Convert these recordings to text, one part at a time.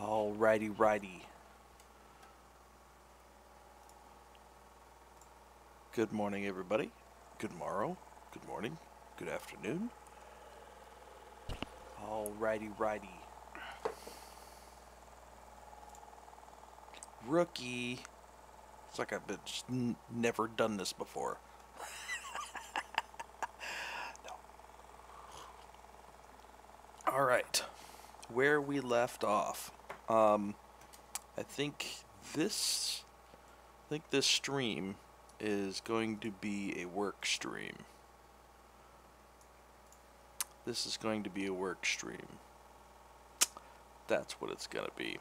Alrighty, righty. Good morning, everybody. Good morrow. Good morning. Good afternoon. Alrighty, righty. Rookie. It's like I've been just never done this before. No. Alright. Where we left off. I think this stream is going to be a work stream. This is going to be a work stream. That's what it's gonna be.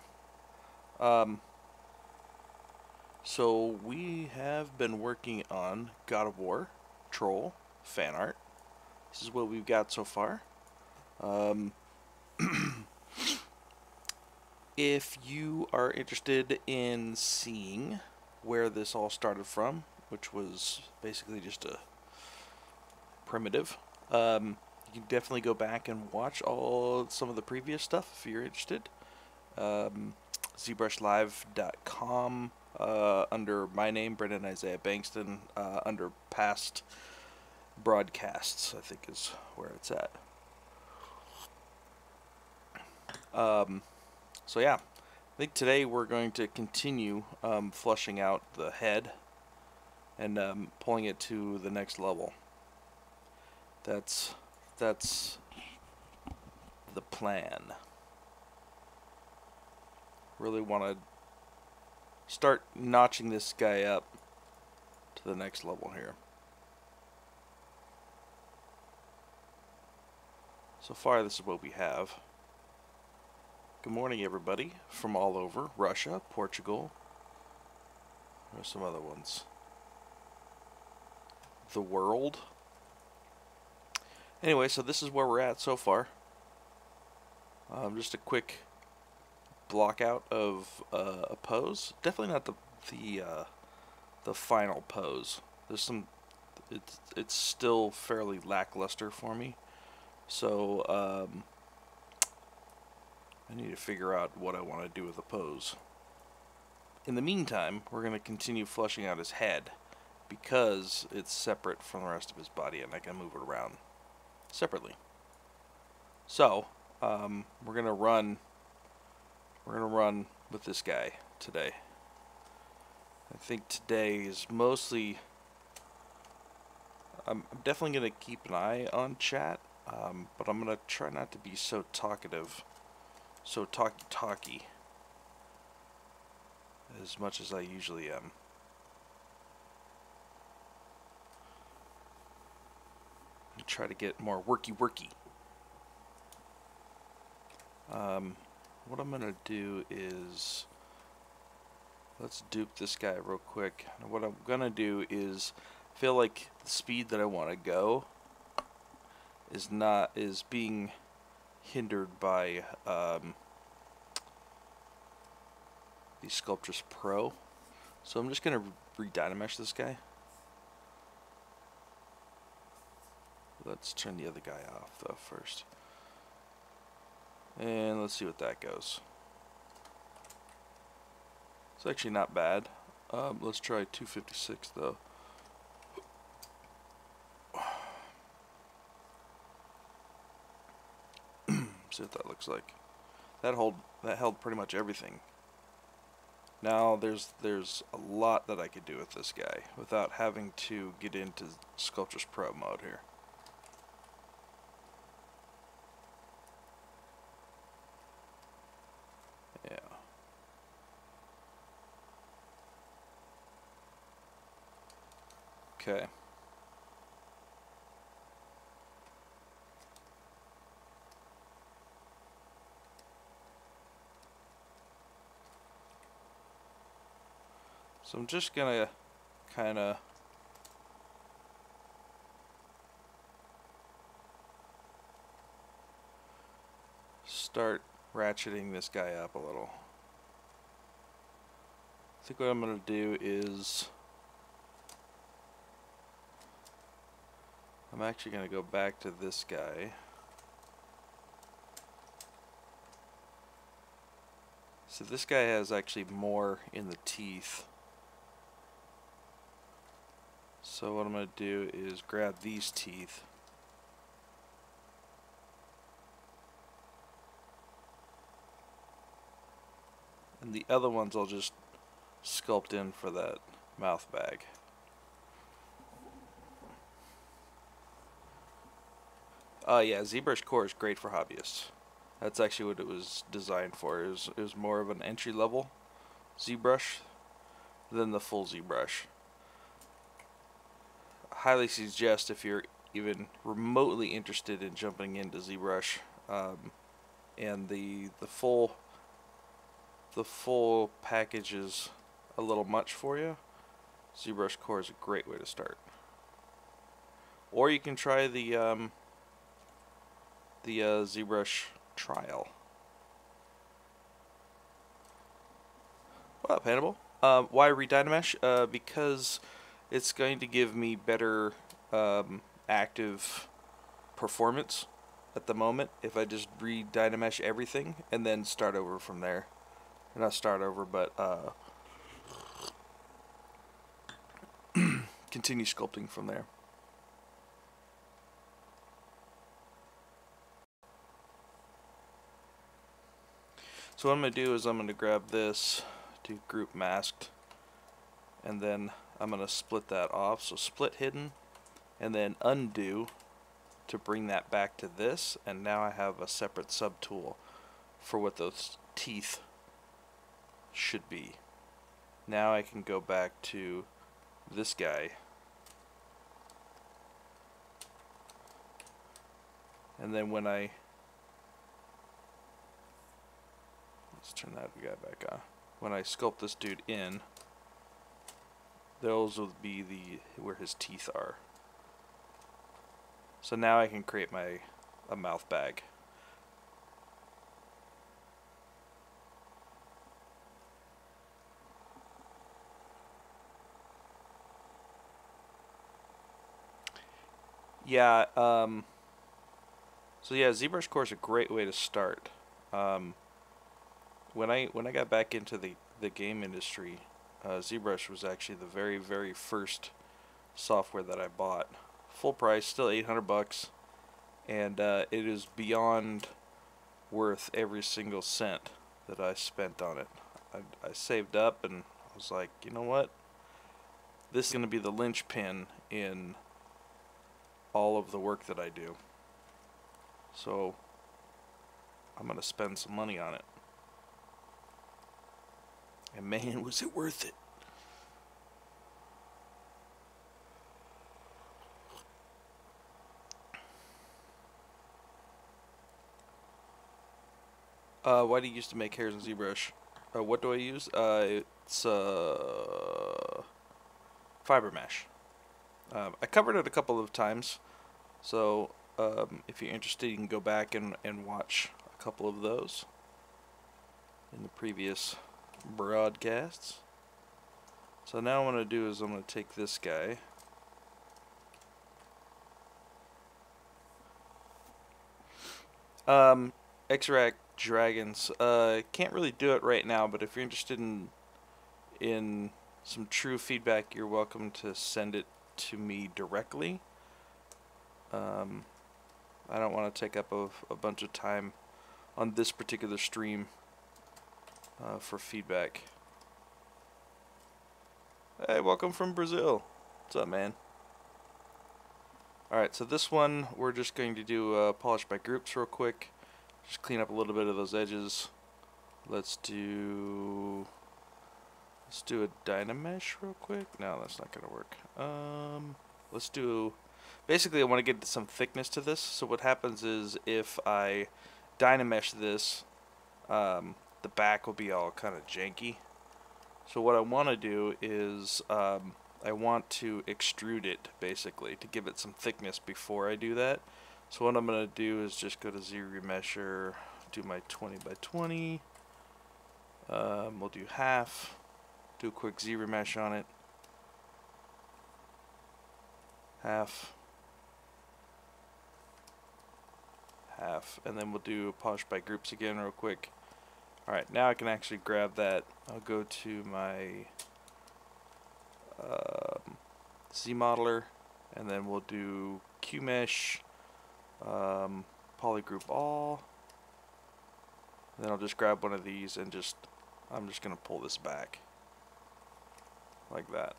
So we have been working on God of War, Troll, fan art. This is what we've got so far. If you are interested in seeing where this all started from, which was basically just a primitive, you can definitely go back and watch some of the previous stuff if you're interested. Zbrushlive.com, under my name, Brendon Isaiah Bengtson, under past broadcasts, I think is where it's at. So yeah, I think today we're going to continue flushing out the head and pulling it to the next level. That's the plan. Really want to start notching this guy up to the next level here. So far, this is what we have. Good morning, everybody, from all over Russia, Portugal. There's some other ones. The world. Anyway, so this is where we're at so far. Just a quick block out of a pose. Definitely not the final pose. There's some. It's still fairly lackluster for me. So I need to figure out what I want to do with the pose. In the meantime, we're going to continue flushing out his head because it's separate from the rest of his body and I can move it around separately. So, we're going to run with this guy today. I think today is mostly, I'm definitely going to keep an eye on chat, but I'm going to try not to be so talkative. So talky as much as I usually am. I try to get more worky. What I'm gonna do is let's dupe this guy real quick. What I'm gonna do is feel like the speed that I want to go is being hindered by the Sculptress Pro. So I'm just going to re-dynamesh this guy. Let's turn the other guy off though first. And let's see what that goes. It's actually not bad. Let's try 256 though. See what that looks like. That held pretty much everything. Now there's a lot that I could do with this guy without having to get into Sculptress Pro mode here. Yeah. Okay. So I'm just gonna kind of start ratcheting this guy up a little. I think what I'm gonna do is I'm actually gonna go back to this guy. So this guy has actually more in the teeth. So what I'm going to do is grab these teeth. And the other ones I'll just sculpt in for that mouth bag. Yeah, Zbrush Core is great for hobbyists. That's actually what it was designed for. It was more of an entry-level ZBrush than the full ZBrush. I highly suggest, if you're even remotely interested in jumping into ZBrush, and the full package is a little much for you, ZBrush Core is a great way to start. Or you can try the ZBrush trial. What up, Hannibal? Why Redynamesh? Because it's going to give me better active performance at the moment if I just Redynamesh everything and then start over from there. Or not start over, but continue sculpting from there. So what I'm going to do is I'm going to grab this, do group masked, and then I'm going to split that off. So split hidden, and then undo to bring that back to this, and now I have a separate subtool for what those teeth should be. Now I can go back to this guy, and then when I let's turn that guy back on. When I sculpt this dude in, those will be where his teeth are. So now I can create a mouth bag. Yeah, so yeah, ZBrush Core is a great way to start. When I got back into the game industry, ZBrush was actually the very, very first software that I bought. Full price, still $800, and it is beyond worth every single cent that I spent on it. I saved up and I was like, you know what? This is going to be the linchpin in all of the work that I do. So I'm going to spend some money on it. And man, was it worth it. Why do you used to make hairs in ZBrush? What do I use? It's fiber mesh. I covered it a couple of times, so if you're interested, you can go back and watch a couple of those in the previous broadcasts. So now what I'm going to do is I'm going to take this guy, X-Rack Dragons. Can't really do it right now, but if you're interested in some true feedback, you're welcome to send it to me directly. I don't want to take up a bunch of time on this particular stream for feedback. Hey, welcome from Brazil. What's up, man? Alright, so this one we're just going to do polish by groups real quick. Just clean up a little bit of those edges. Let's do a Dynamesh real quick. No, that's not gonna work. Let's do, basically I want to get some thickness to this. So what happens is if I Dynamesh this, the back will be all kind of janky. So what I want to do is I want to extrude it basically to give it some thickness before I do that. So what I'm going to do is just go to Z Remesher, do my 20 by 20. We'll do half, do a quick Z Remesh on it. Half, and then we'll do polish by groups again real quick. Alright, now I can actually grab that. I'll go to my Z modeler, and then we'll do QMesh, polygroup all. Then I'll just grab one of these and I'm just going to pull this back like that.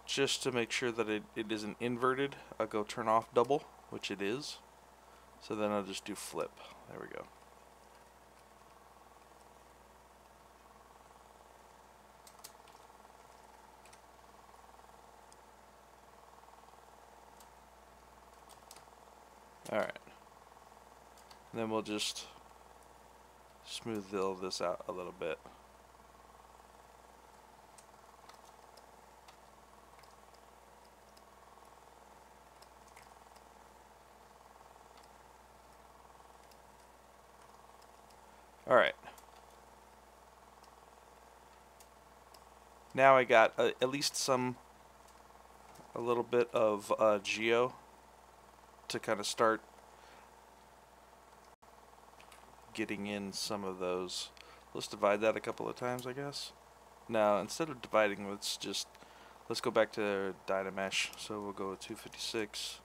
Just to make sure that it isn't inverted, I'll go turn off double, which it is. So then I'll just do flip. There we go. Alright. Then we'll just smooth this out a little bit. Alright. Now I got at least a little bit of geo to kind of start getting in some of those. Let's divide that a couple of times, I guess. Now, instead of dividing, let's go back to Dynamesh. So we'll go with 256.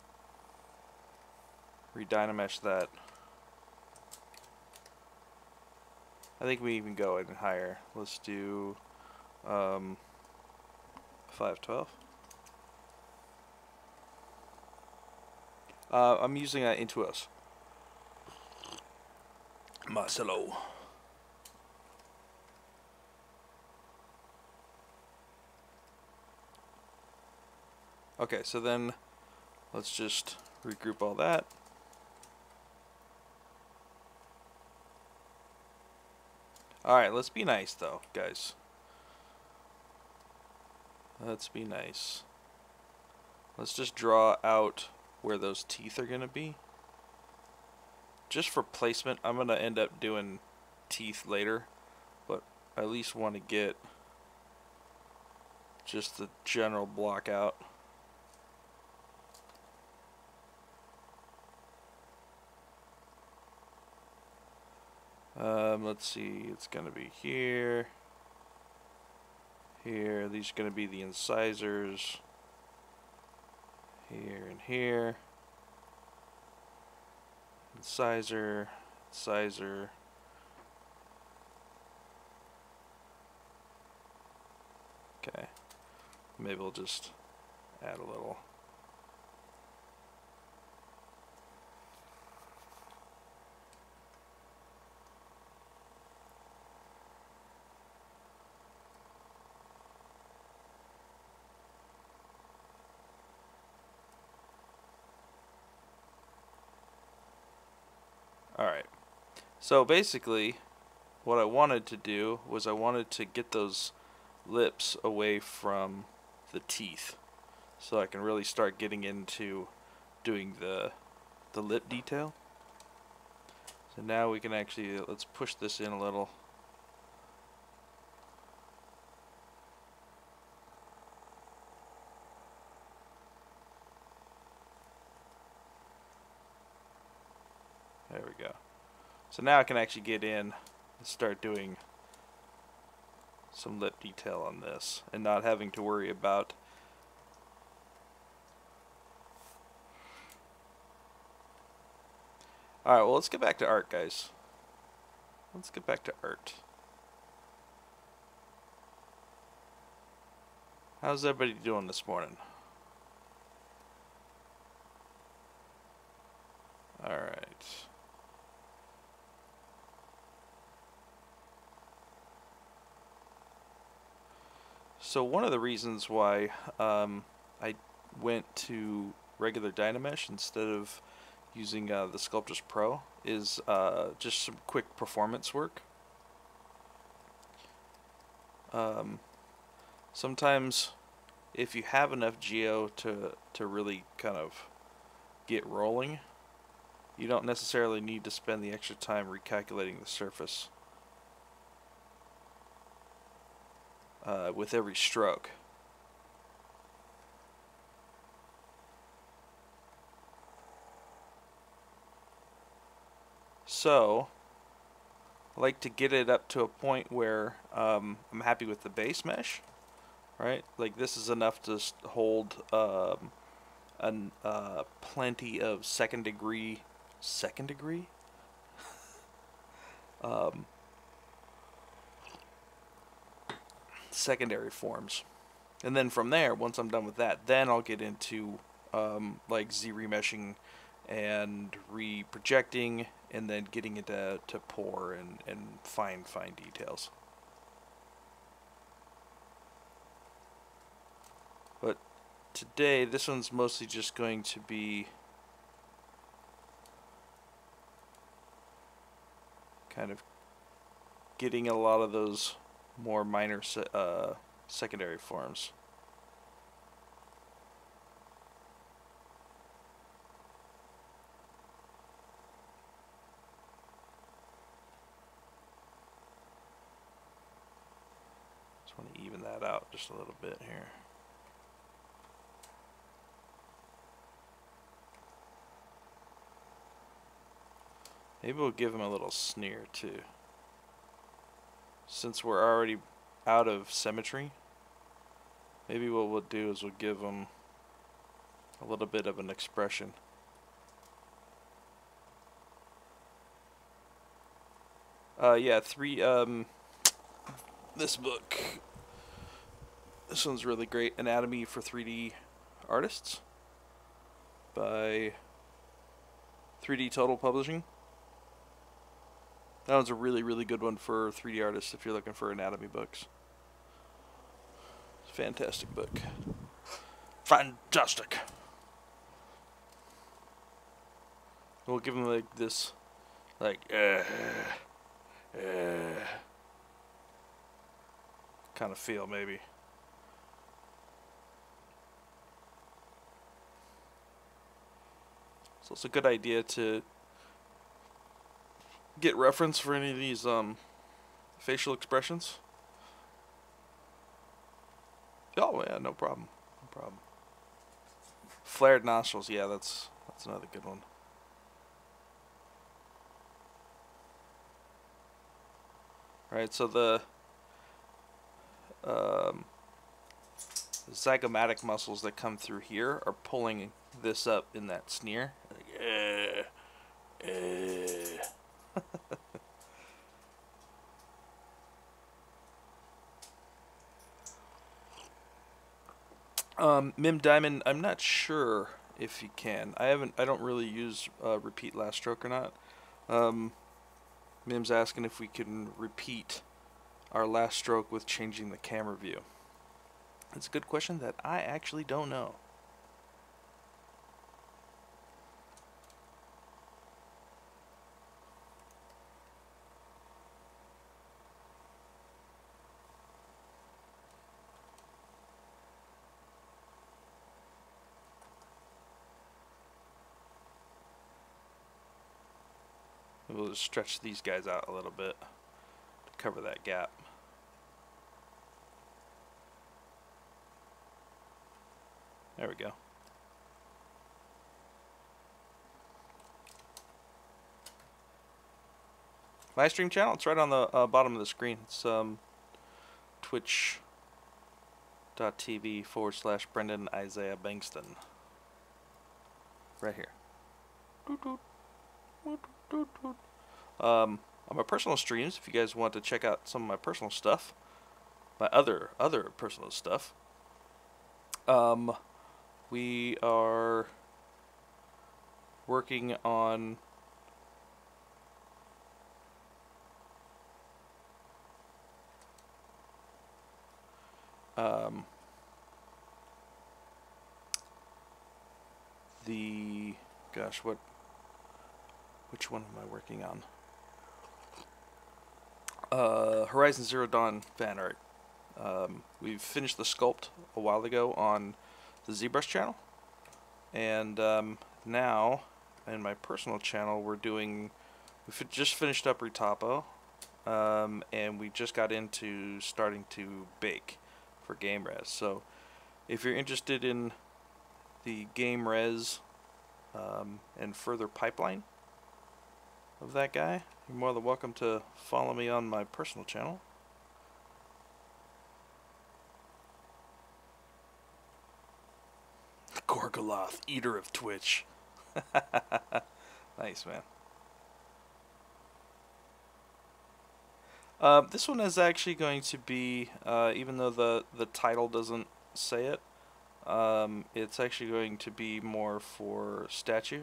Redynamesh that. I think we even go even higher. Let's do 512. I'm using Intuos. Marcelo. Okay, so then let's just regroup all that. Alright, let's be nice though, guys. Let's be nice. Let's just draw out where those teeth are going to be. Just for placement, I'm going to end up doing teeth later, but I at least want to get just the general block out. Let's see, it's going to be here, here, these are going to be the incisors, here and here, incisor, incisor, okay, maybe we'll just add a little. Alright, so basically what I wanted to do was I wanted to get those lips away from the teeth so I can really start getting into doing the lip detail. So now we can actually, let's push this in a little. There we go. So now I can actually get in and start doing some lip detail on this and not having to worry about Alright, well, let's get back to art, guys. Let's get back to art. How's everybody doing this morning? Alright. So one of the reasons why I went to regular Dynamesh instead of using the Sculptris Pro is just some quick performance work. Sometimes if you have enough geo to really kind of get rolling, you don't necessarily need to spend the extra time recalculating the surface with every stroke. So I like to get it up to a point where I'm happy with the base mesh, right? Like this is enough to hold plenty of second degree um, secondary forms. And then from there, once I'm done with that, then I'll get into like Z-remeshing and re-projecting, and then getting into pour and fine details. But today, this one's mostly just going to be kind of getting a lot of those more minor secondary forms. Just want to even that out just a little bit here. Maybe we'll give him a little sneer too. Since we're already out of symmetry, maybe what we'll do is we'll give him a little bit of an expression. Yeah, this book, this one's really great, Anatomy for 3D Artists by 3D Total Publishing. That one's a really good one for 3D artists if you're looking for anatomy books. It's a fantastic book. Fantastic. We'll give him like this, like, kind of feel maybe. So it's a good idea to get reference for any of these facial expressions. Oh yeah, no problem. No problem. Flared nostrils, yeah, that's another good one. Right, so the zygomatic muscles that come through here are pulling this up in that sneer. Like, Mim Diamond, I'm not sure if you can. I don't really use repeat last stroke or not. Mim's asking if we can repeat our last stroke with changing the camera view. It's a good question that I actually don't know. We'll just stretch these guys out a little bit to cover that gap. There we go. My stream channel, it's right on the bottom of the screen. It's twitch.tv/Brendon Isaiah Bengtson. Right here. On my personal streams, if you guys want to check out some of my personal stuff, my other personal stuff, we are working on which one am I working on? Horizon Zero Dawn fan art. We've finished the sculpt a while ago on the Zbrush channel, and now in my personal channel we've just finished up Retopo, and we just got into starting to bake for game res. So if you're interested in the game res and further pipeline, of that guy, you're more than welcome to follow me on my personal channel. Gorgoloth, eater of Twitch. Nice, man. This one is actually going to be, even though the title doesn't say it, it's actually going to be more for statue.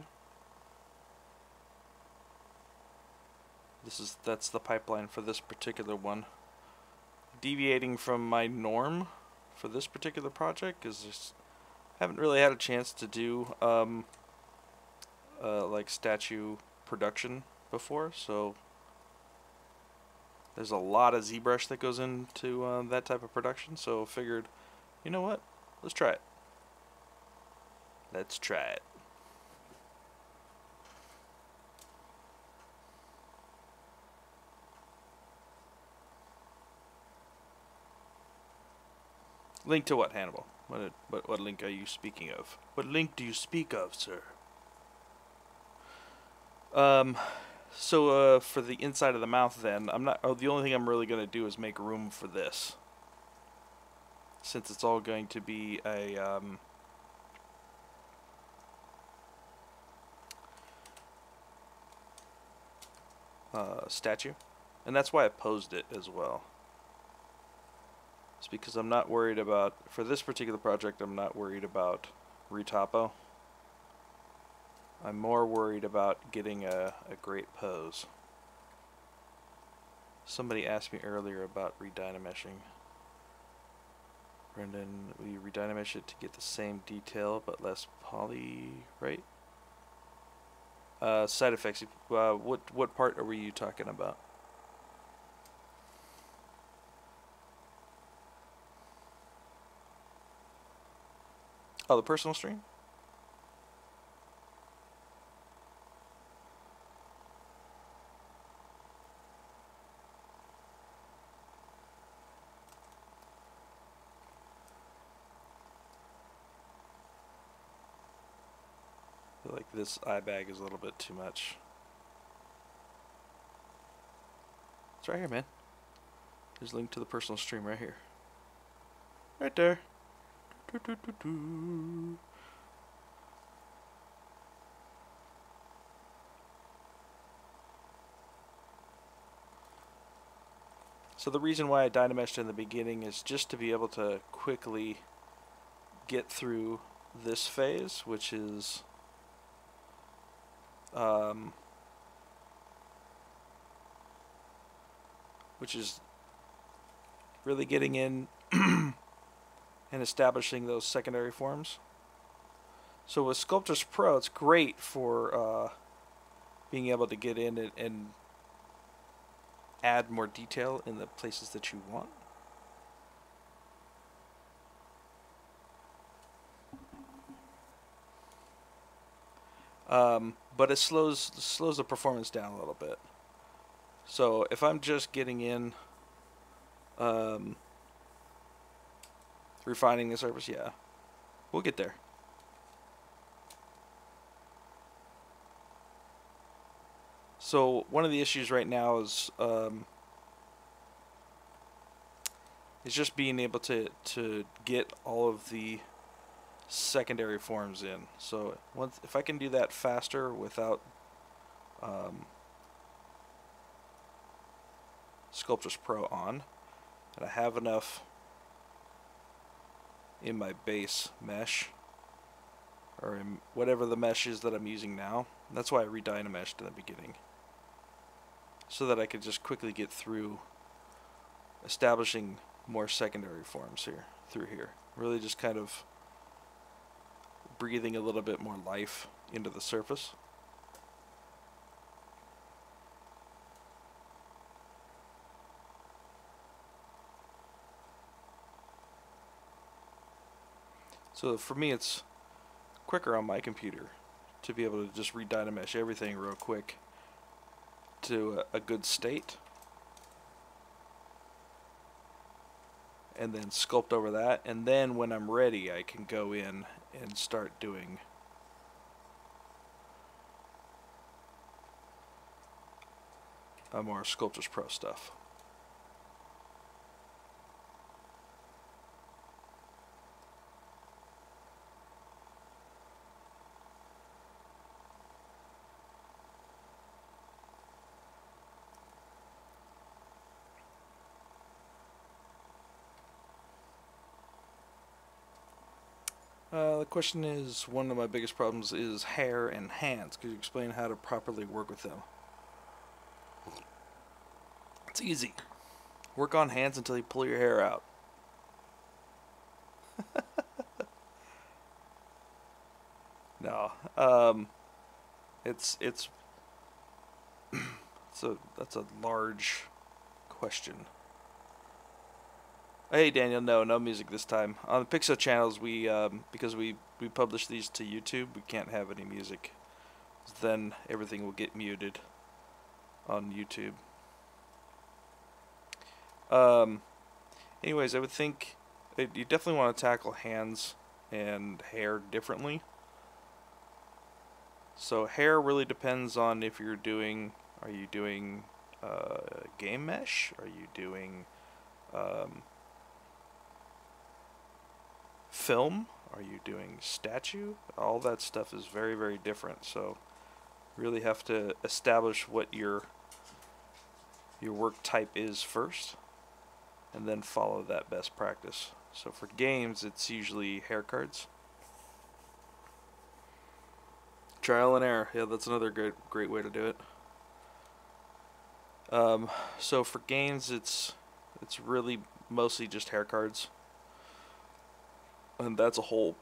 That's the pipeline for this particular one. Deviating from my norm for this particular project is just haven't really had a chance to do like statue production before, so there's a lot of Zbrush that goes into that type of production, so figured, you know what, let's try it. Let's try it. Link to what, Hannibal? What link are you speaking of? What link do you speak of, sir? So for the inside of the mouth, then the only thing I'm really gonna do is make room for this, since it's all going to be a statue, and that's why I posed it as well. It's because I'm not worried about, for this particular project, I'm not worried about retopo. I'm more worried about getting a great pose. Somebody asked me earlier about redynameshing. Brendon, we redynamesh it to get the same detail but less poly, right? Side effects. What part are you talking about? Oh, the personal stream? I feel like this eye bag is a little bit too much. It's right here, man. There's a link to the personal stream right here. Right there. So the reason why I dynameshed in the beginning is just to be able to quickly get through this phase, which is really getting in and establishing those secondary forms. So with Sculptris Pro, it's great for being able to get in and add more detail in the places that you want. But it slows the performance down a little bit. So if I'm just getting in, refining the surface, yeah, we'll get there. So one of the issues right now is just being able to get all of the secondary forms in. So if I can do that faster without Sculptris Pro on, and I have enough in my base mesh, or in whatever the mesh is that I'm using now. That's why I redynameshed in the beginning, so that I could just quickly get through establishing more secondary forms through here. Really just kind of breathing a little bit more life into the surface. So for me, it's quicker on my computer to be able to just redynamesh everything real quick to a good state, and then sculpt over that, and then when I'm ready I can go in and start doing more Sculptors Pro stuff. The question is, one of my biggest problems is hair and hands. Could you explain how to properly work with them? It's easy. Work on hands until you pull your hair out. No, it's so that's a large question. Hey Daniel, no music this time. On the Pixel channels, we because we publish these to YouTube, we can't have any music. Then everything will get muted on YouTube. Anyways, I would think you definitely want to tackle hands and hair differently. So hair really depends on if you're doing, are you doing game mesh? Are you doing film? Are you doing statue? All that stuff is very, very different. So really have to establish what your work type is first, and then follow that best practice. So for games, it's usually hair cards. Trial and error. Yeah, that's another great way to do it. So for games, it's really mostly just hair cards. And that's a whole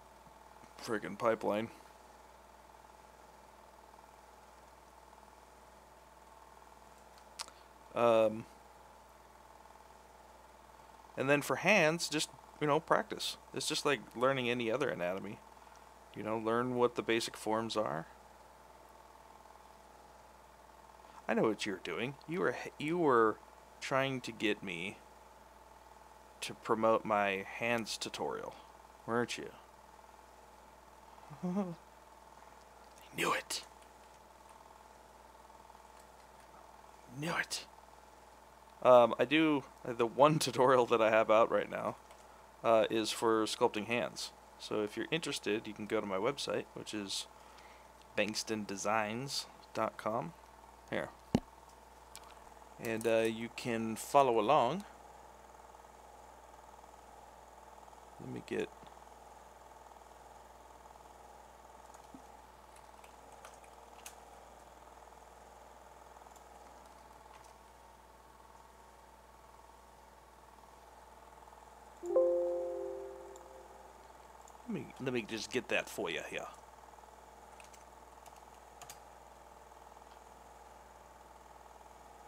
friggin' pipeline. And then for hands, just, practice. It's just like learning any other anatomy. Learn what the basic forms are. I know what you're doing. You were trying to get me to promote my hands tutorial, weren't you? I knew it. Knew it. I do, the one tutorial that I have out right now is for sculpting hands. So if you're interested, you can go to my website, which is bengtsondesigns.com. Here. And you can follow along. Let me get... Let me just get that for you here.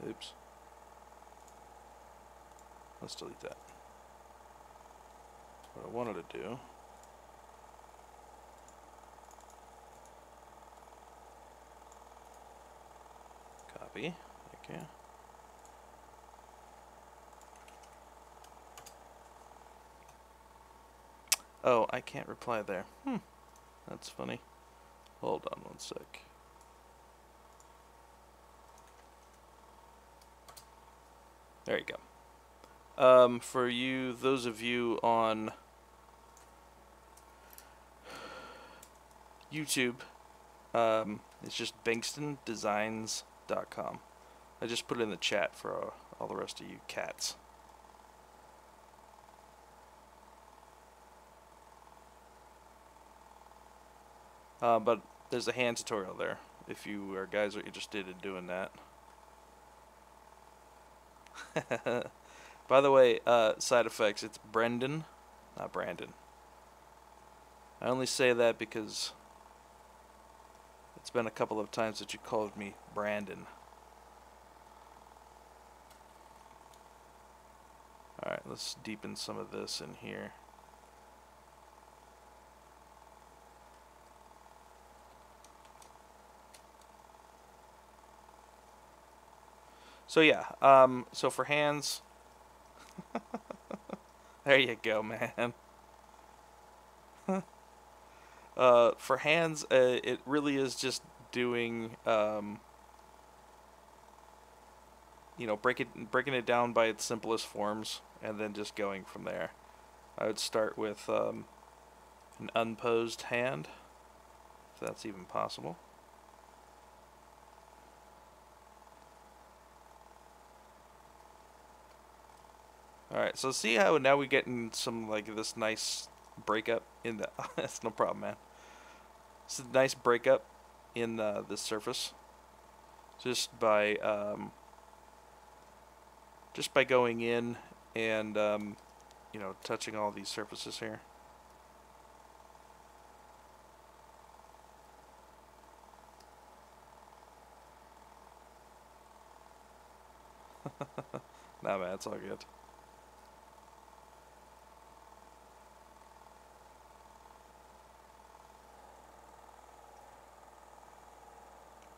Oops. Let's delete that. What I wanted to do. Copy. Okay. Oh, I can't reply there. That's funny. Hold on one sec. There you go. For you, those of you on YouTube, it's just bengtsondesigns.com. I just put it in the chat for all the rest of you cats. But there's a hand tutorial there if you guys are interested in doing that. By the way, side effects, it's Brendon, not Brandon. I only say that because it's been a couple of times that you called me Brandon. Alright, let's deepen some of this in here. So yeah, so for hands, there you go, man. For hands, it really is just doing, you know, breaking it down by its simplest forms, and then just going from there. I would start with an unposed hand, if that's even possible. Alright, so see how now we get in some, like, this nice breakup in the... That's no problem, man. It's a nice breakup in this surface. Just by going in and, you know, touching all these surfaces here. Nah, man, it's all good.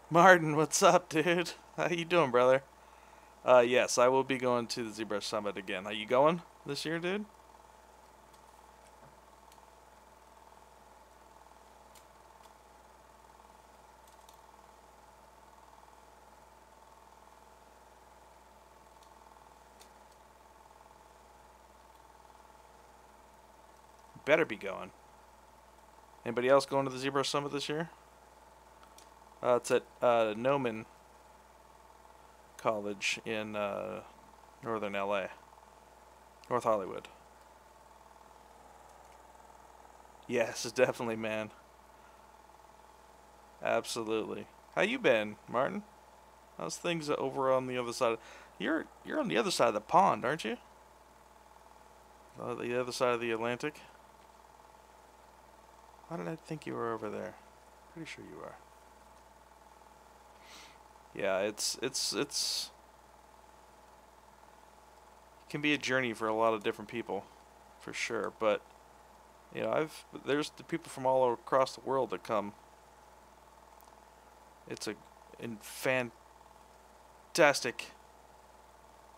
Martin, what's up, dude? How you doing, brother? Yes, I will be going to the Zbrush Summit again. Are you going this year, dude? Better be going. Anybody else going to the Zbrush Summit this year? It's at Noman College in northern LA. North Hollywood. Yes, definitely, man. Absolutely. How you been, Martin? How's things over on the other side? You're on the other side of the pond, aren't you? The other side of the Atlantic? Why did I think you were over there? Pretty sure you are. Yeah, it can be a journey for a lot of different people, for sure. But you know, there's the people from all across the world that come. It's a fantastic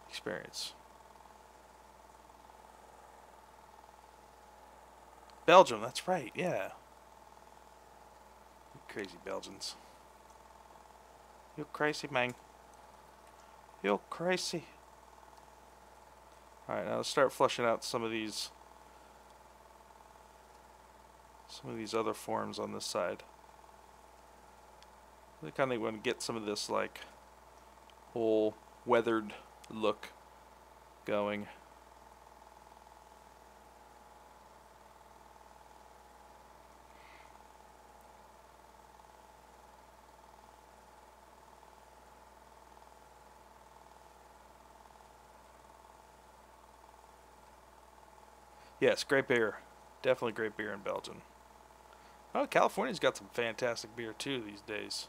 experience. Belgium, that's right. Yeah. You crazy Belgians. You crazy, man. You crazy. Alright, now let's start flushing out some of these other forms on this side. I kind of want to get some of this, like, whole weathered look going. Yes, great beer. Definitely great beer in Belgium. Oh, California's got some fantastic beer too these days.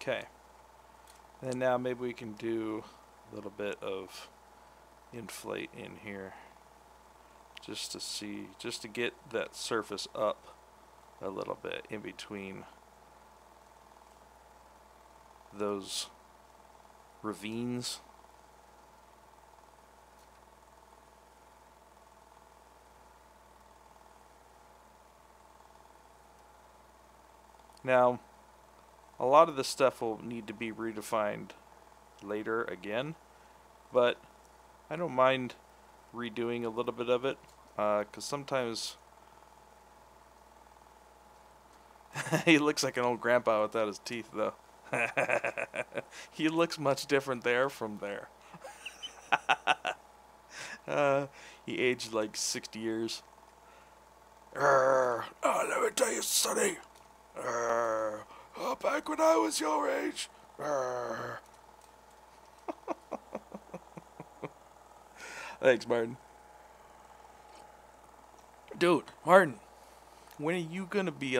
Okay. And now maybe we can do a little bit of inflate in here. Just to see, just to get that surface up a little bit in between those ravines. Now, a lot of this stuff will need to be redefined later again, but I don't mind redoing a little bit of it, because sometimes he looks like an old grandpa without his teeth, though. He looks much different there from there. He aged like 60 years. Oh, let me tell you, Sonny. Back when I was your age. Thanks, Martin. Dude, Martin, when are you gonna be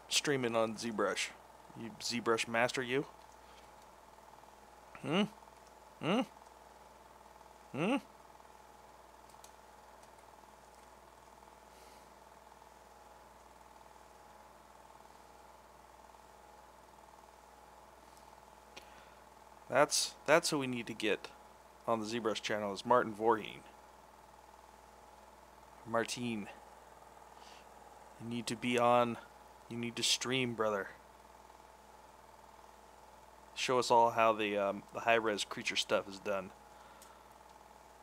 streaming on Zbrush? You Zbrush master, you? Hmm? Hmm? Hmm? That's who we need to get on the Zbrush channel is Martin Voorheen. Martine. You need to be on. You need to stream, brother. Show us all how the high-res creature stuff is done.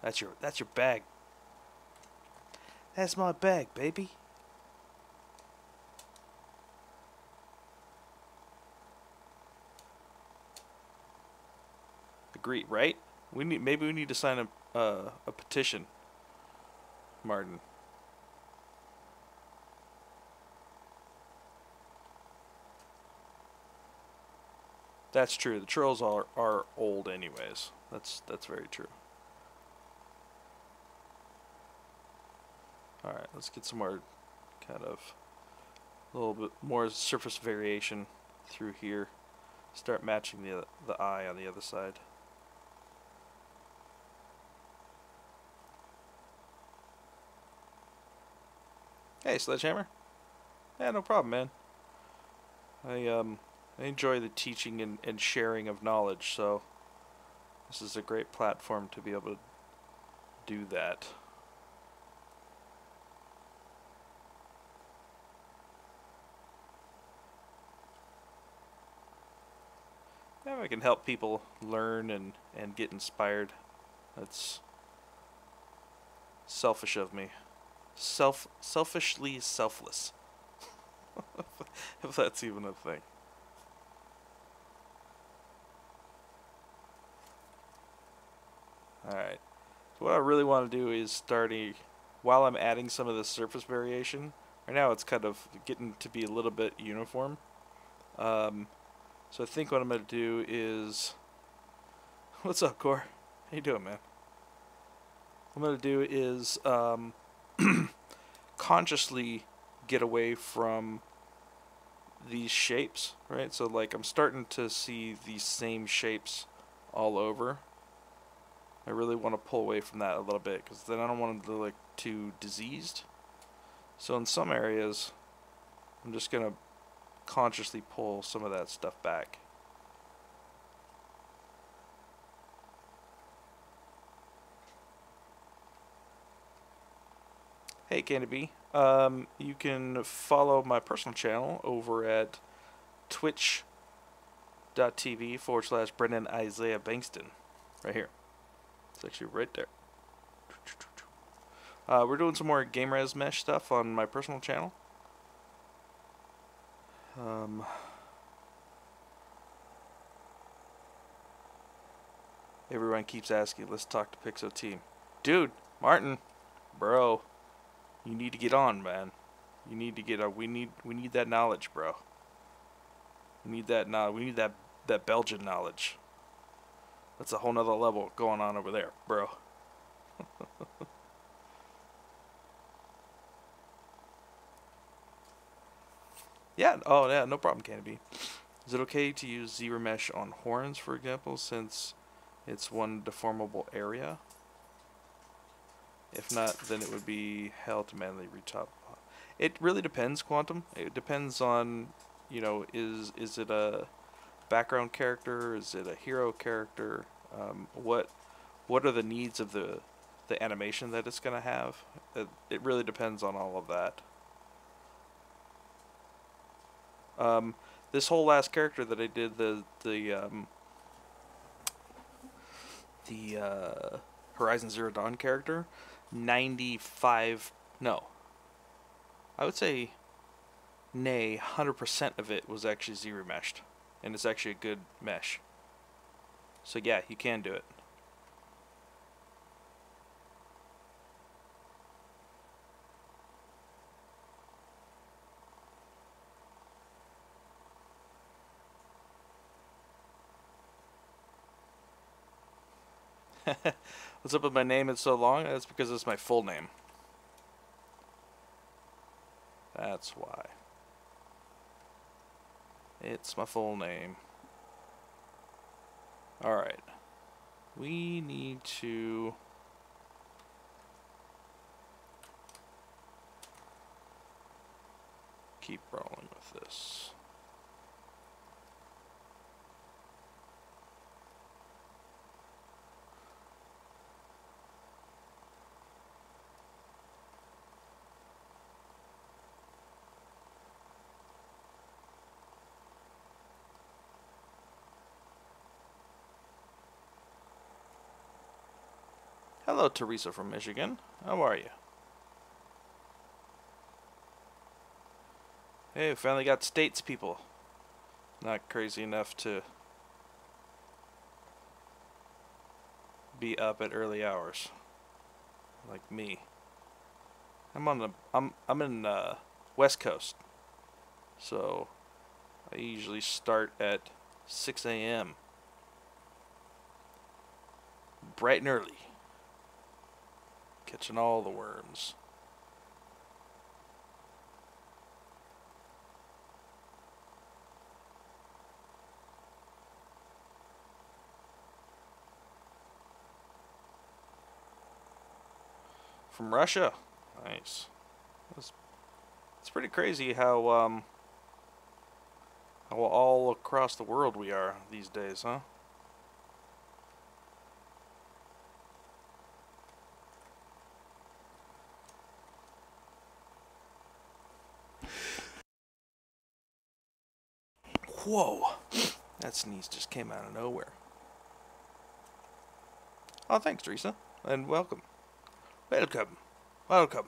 That's your bag. That's my bag, baby. Agreed, right? Maybe we need to sign a petition, Martin. That's true. The trolls are old anyways. That's very true. Alright, let's get some more kind of a little bit more surface variation through here. Start matching the eye on the other side. Hey, Sledgehammer. Yeah, no problem, man. I enjoy the teaching and sharing of knowledge, so this is a great platform to be able to do that. Yeah, I can help people learn and get inspired. That's selfish of me. Selfishly selfless. If that's even a thing. Alright. So what I really want to do is while I'm adding some of the surface variation, right now it's kind of getting to be a little bit uniform. So I think what I'm going to do is... What's up, Core? How you doing, man? What I'm going to do is consciously get away from these shapes, right? So like I'm starting to see these same shapes all over. I really want to pull away from that a little bit because then I don't want them to look too diseased. So in some areas, I'm just going to consciously pull some of that stuff back. Hey, Candy B. You can follow my personal channel over at twitch.tv/Brendon Isaiah Bengtson. Right here. It's actually right there. We're doing some more game res mesh stuff on my personal channel. Everyone keeps asking, let's talk to Pixo Team. Dude, Martin, bro, you need to get on, man. You need to get on. We need that knowledge, bro. We need that knowledge. We need that Belgian knowledge. That's a whole nother level going on over there, bro. Yeah, oh yeah, no problem, Canopy. Is it okay to use zebra mesh on horns, for example, since it's one deformable area? If not, then it would be hell to manually retop. It really depends, Quantum. It depends on, you know, is it a background character? Is it a hero character? What are the needs of the animation that it's going to have? It really depends on all of that. This whole last character that I did, the Horizon Zero Dawn character, 95, no, I would say, nay, 100% of it was actually zero meshed, and it's actually a good mesh. So yeah, you can do it. What's up with my name? It's so long. That's because it's my full name. That's why. It's my full name. Alright. We need to... keep rolling with this. Hello, Teresa from Michigan. How are you? Hey, we finally got States people. Not crazy enough to be up at early hours, like me. I'm in West Coast, so I usually start at 6 a.m. bright and early, catching all the worms. From Russia, nice. It's pretty crazy how all across the world we are these days, huh? Whoa, that sneeze just came out of nowhere. Oh, thanks, Teresa, and welcome. Welcome. Welcome.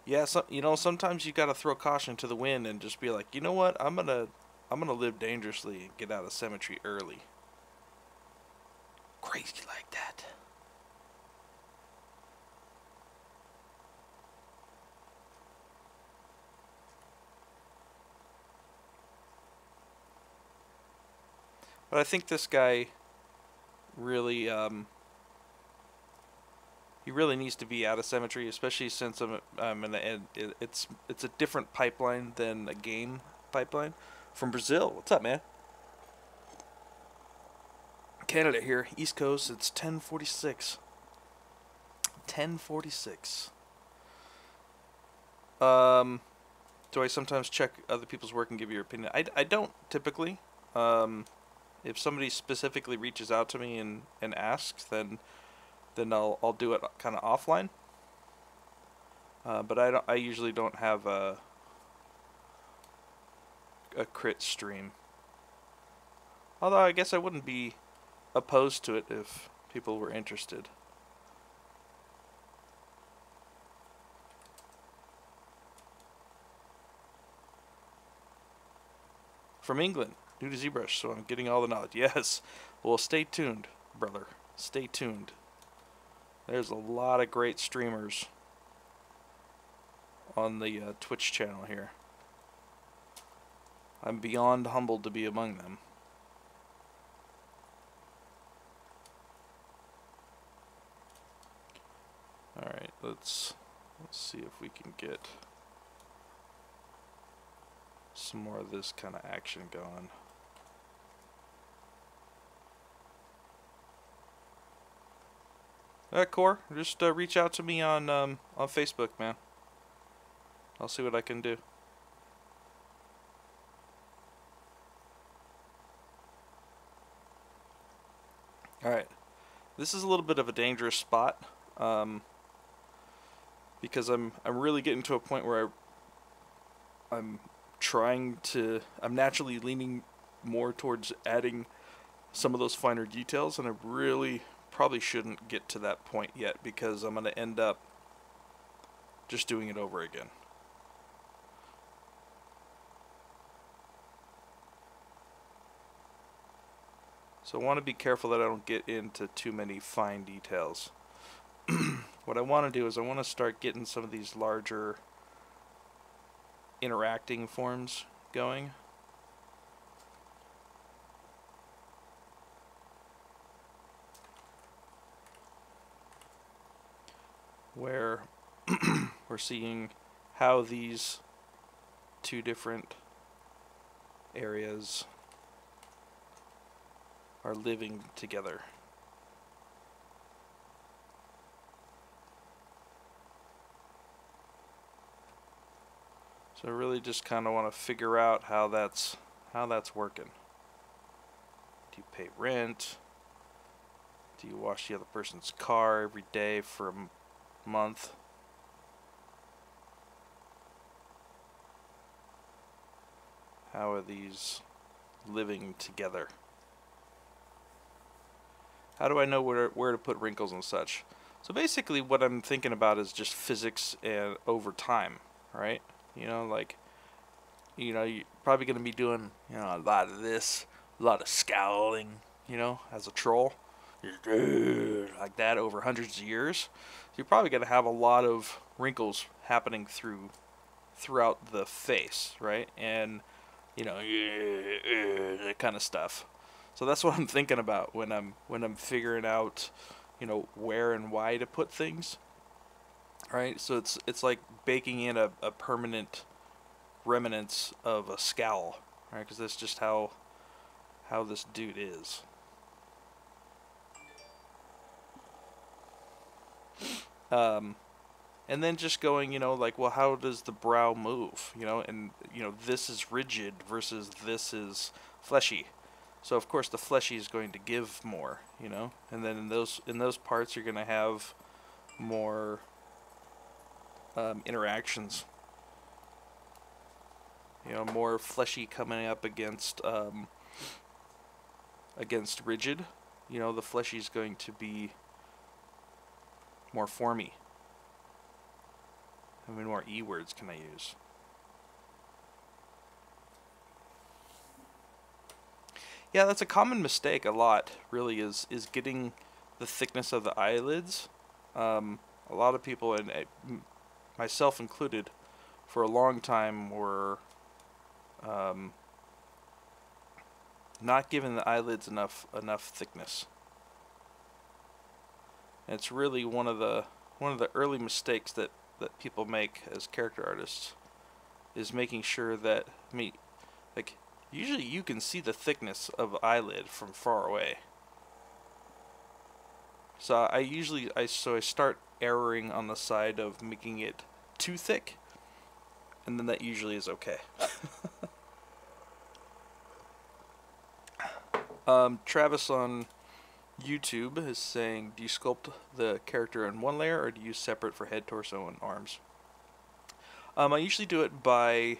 Yeah, so, sometimes you gotta throw caution to the wind and just be like, you know what, I'm gonna live dangerously and get out of cemetery early. Crazy like that. But I think this guy really, he really needs to be out of cemetery, especially since I'm in the end. It's a different pipeline than a game pipeline from Brazil. What's up, man? Canada here, East Coast. It's 10:46. 10:46. Do I sometimes check other people's work and give your opinion? I don't typically. If somebody specifically reaches out to me and asks, then I'll do it kind of offline. But I usually don't have a crit stream. Although I guess I wouldn't be opposed to it if people were interested. From England, new to Zbrush, so I'm getting all the knowledge. Yes. Well, stay tuned, brother. Stay tuned. There's a lot of great streamers on the Twitch channel here. I'm beyond humbled to be among them. Alright, let's see if we can get some more of this kind of action going. Core, just reach out to me on Facebook, man. I'll see what I can do. Alright, this is a little bit of a dangerous spot, because I'm really getting to a point where I'm naturally leaning more towards adding some of those finer details, and I really probably shouldn't get to that point yet, because I'm going to end up just doing it over again. So I want to be careful that I don't get into too many fine details. What I want to do is I want to start getting some of these larger interacting forms going. Where we're seeing how these two different areas are living together. So I really just kind of want to figure out how that's working. Do you pay rent? Do you wash the other person's car every day for a month? How are these living together. How do I know where to put wrinkles and such? So basically what I'm thinking about is just physics and over time, right? You know, like, you know, you're probably going to be doing, you know, a lot of this, a lot of scowling, you know, as a troll. Like that over hundreds of years. So you're probably going to have a lot of wrinkles happening throughout the face, right? And, you know, that kind of stuff. So that's what I'm thinking about when I'm figuring out, you know, where and why to put things. Right? So it's like baking in a permanent remnants of a scowl, right? Because that's just how this dude is. And then just going, you know, like, well, how does the brow move? You know, and, you know, this is rigid versus this is fleshy. So of course the fleshy is going to give more, you know, and then in those parts you're going to have more interactions. You know, more fleshy coming up against rigid. You know, the fleshy is going to be more formy. How many more E words can I use? Yeah, that's a common mistake a lot, really, is getting the thickness of the eyelids. A lot of people, and myself included, for a long time were not giving the eyelids enough thickness. And it's really one of the early mistakes that people make as character artists, is making sure that, like, usually you can see the thickness of the eyelid from far away. So I start erroring on the side of making it too thick, and then that usually is okay. Travis on YouTube is saying, do you sculpt the character in one layer, or do you use separate for head, torso, and arms? I usually do it by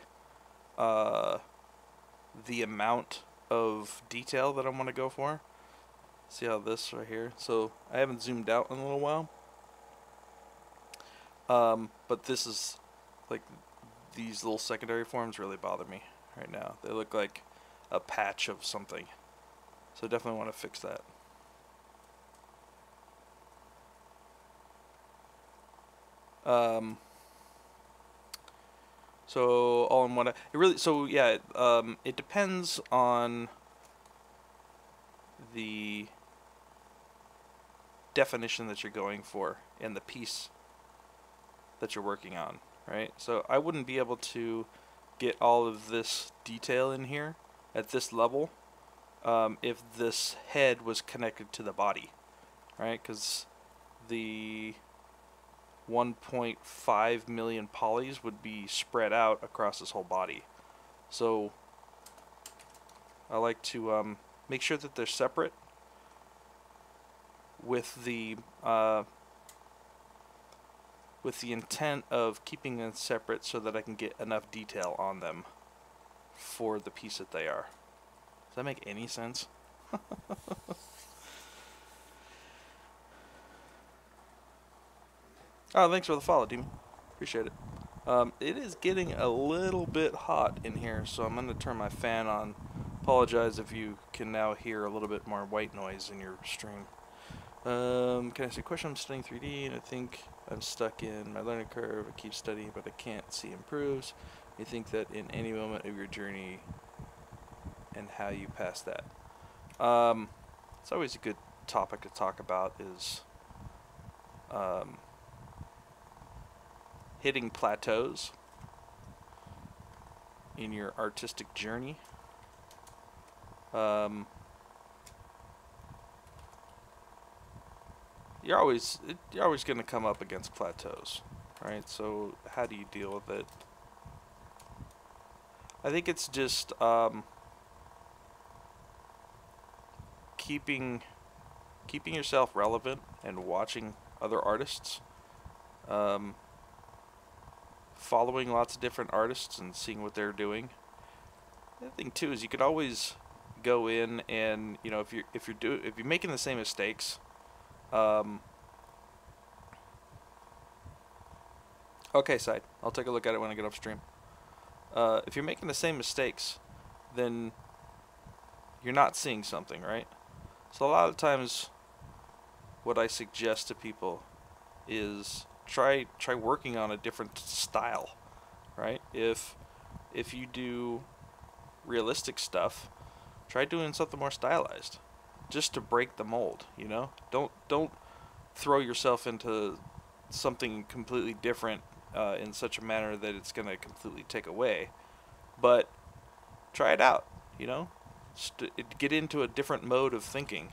the amount of detail that I want to go for. See how this right here? So I haven't zoomed out in a little while. But this is, like, these little secondary forms really bother me right now. They look like a patch of something. So I definitely want to fix that. So all in one. It really. So yeah. It depends on the definition that you're going for and the piece that you're working on, right? So I wouldn't be able to get all of this detail in here at this level if this head was connected to the body, right? Because the 1.5 million polys would be spread out across this whole body. So I like to make sure that they're separate with the intent of keeping them separate so that I can get enough detail on them for the piece that they are. Does that make any sense? Oh, thanks for the follow, Demon. Appreciate it. It is getting a little bit hot in here, so I'm going to turn my fan on. Apologize if you can now hear a little bit more white noise in your stream. Can I ask a question? I'm studying 3D, and I think I'm stuck in my learning curve. I keep studying, but I can't see improves. You think that in any moment of your journey and how you pass that? It's always a good topic to talk about, is hitting plateaus in your artistic journey. You're always going to come up against plateaus, right? So how do you deal with it? I think it's just keeping yourself relevant and watching other artists, following lots of different artists and seeing what they're doing. The thing too is you could always go in and, you know, if you're making the same mistakes, okay, side. I'll take a look at it when I get upstream. If you're making the same mistakes, then you're not seeing something, right? So a lot of times, what I suggest to people is try working on a different style, right? If you do realistic stuff, try doing something more stylized, just to break the mold. You know, don't throw yourself into something completely different in such a manner that it's going to completely take away. But try it out. You know, get into a different mode of thinking,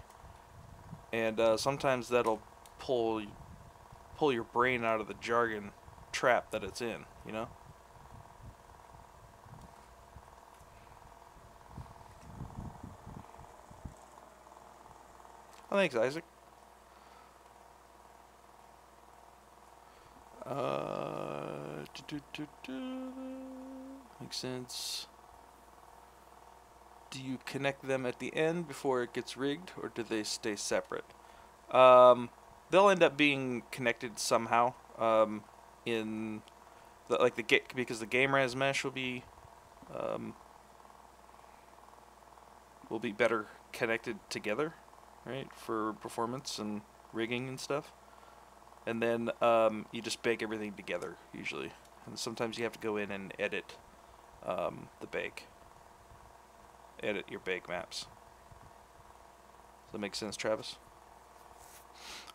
and sometimes that'll pull your brain out of the jargon trap that it's in. You know. Oh, thanks, Isaac. Makes sense. Do you connect them at the end before it gets rigged, or do they stay separate? They'll end up being connected somehow. In because the game res mesh will be better connected together, right, for performance and rigging and stuff. And then you just bake everything together usually, and sometimes you have to go in and edit the bake, edit your bake maps. Does that make sense, Travis?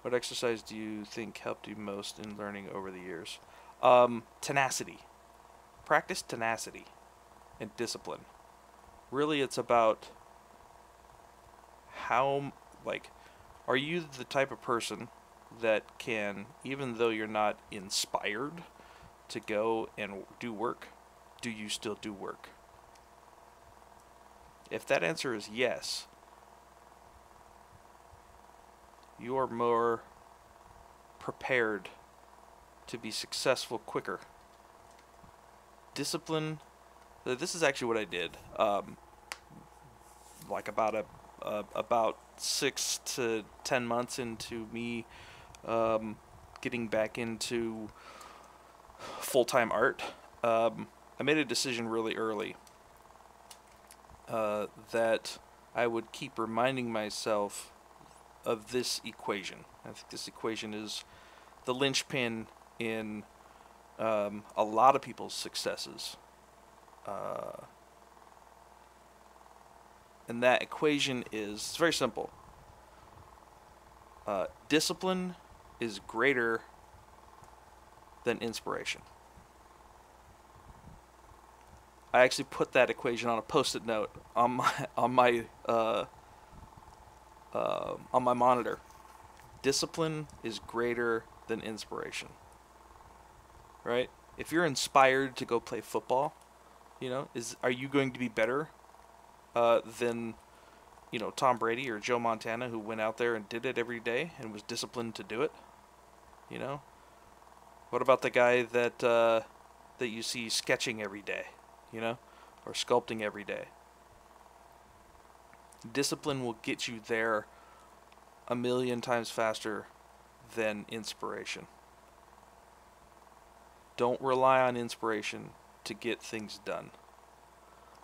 What exercise do you think helped you most in learning over the years? Tenacity. Practice tenacity and discipline. Really, it's about how, like, are you the type of person that can, even though you're not inspired to go and do work, do you still do work? If that answer is yes, you are more prepared to be successful quicker. Discipline. This is actually what I did. Like about 6 to 10 months into me getting back into full-time art, I made a decision really early that I would keep reminding myself of this equation. I think this equation is the linchpin in a lot of people's successes. And that equation is very simple. Discipline is greater than inspiration. I actually put that equation on a post-it note on my monitor. Discipline is greater than inspiration. Right? If you're inspired to go play football, you know, are you going to be better than, you know, Tom Brady or Joe Montana, who went out there and did it every day and was disciplined to do it? You know, what about the guy that you see sketching every day, you know, or sculpting every day? Discipline will get you there a million times faster than inspiration. Don't rely on inspiration to get things done.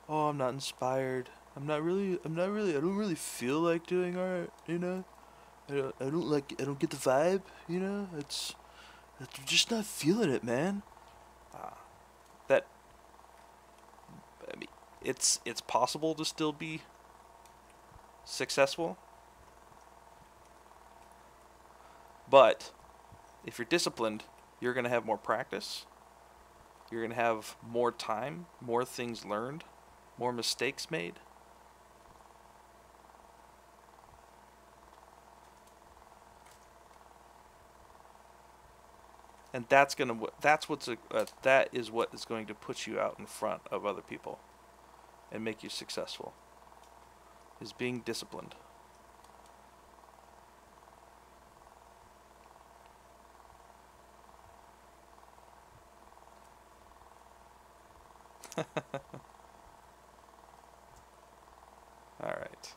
Oh, I'm not inspired. I don't really feel like doing art, you know? I don't get the vibe, you know? I'm just not feeling it, man. That, I mean, it's possible to still be successful, but if you're disciplined, you're going to have more practice. You're going to have more time, more things learned, more mistakes made. And that is what is going to put you out in front of other people and make you successful. Is being disciplined. Alright.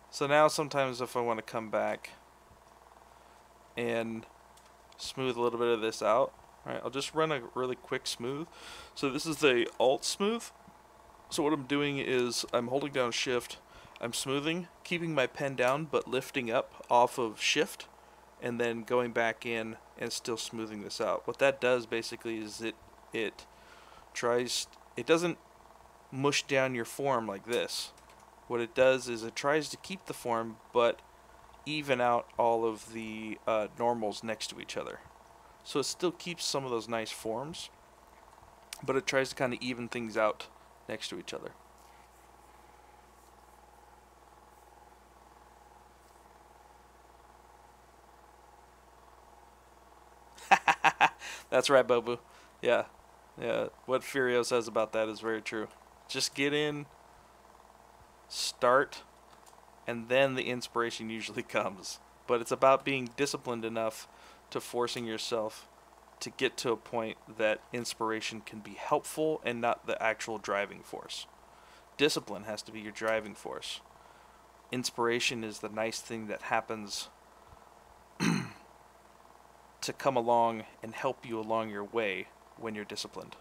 So now sometimes if I want to come back and smooth a little bit of this out, alright, I'll just run a really quick smooth. So this is the alt smooth. So what I'm doing is I'm holding down shift, I'm smoothing, keeping my pen down but lifting up off of shift, and then going back in and still smoothing this out. What that does basically is it doesn't mush down your form like this. What it does is it tries to keep the form but even out all of the normals next to each other. So it still keeps some of those nice forms, but it tries to kind of even things out next to each other. That's right, Bobu. Yeah. Yeah. What Furio says about that is very true. Just get in, start, and then the inspiration usually comes. But it's about being disciplined enough to forcing yourself to get to a point that inspiration can be helpful and not the actual driving force. Discipline has to be your driving force. Inspiration is the nice thing that happens to come along and help you along your way when you're disciplined.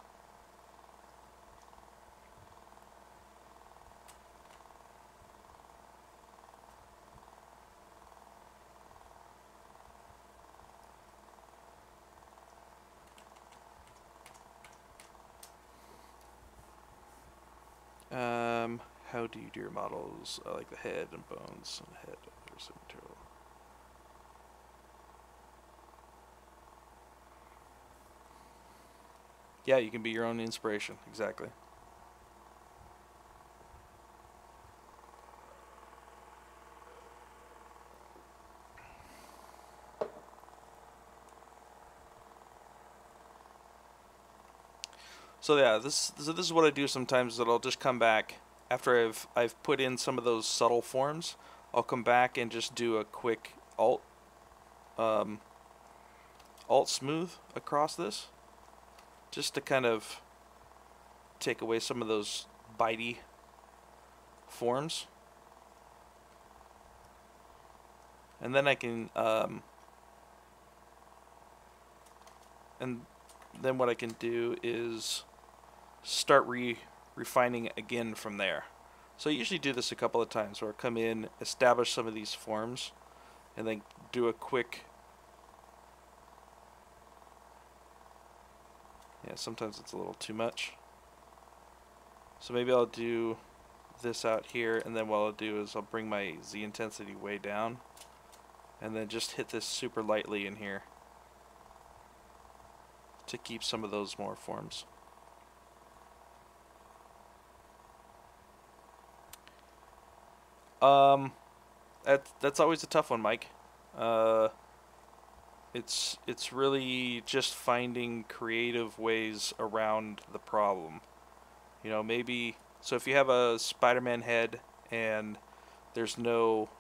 How do you do your models? I like the head and bones and head. There's some material. Yeah, you can be your own inspiration. Exactly. So yeah, this is what I do sometimes. That I'll just come back after I've put in some of those subtle forms. I'll come back and just do a quick alt smooth across this, just to kind of take away some of those bitey forms. And then I can and then what I can do is start refining again from there. So I usually do this a couple of times where I come in, establish some of these forms, and then do a quick... Yeah, sometimes it's a little too much. So maybe I'll do this out here, and then what I'll do is I'll bring my Z intensity way down, and then just hit this super lightly in here to keep some of those more forms. That's always a tough one, Mike. It's really just finding creative ways around the problem. You know, maybe so if you have a Spider-Man head and there's no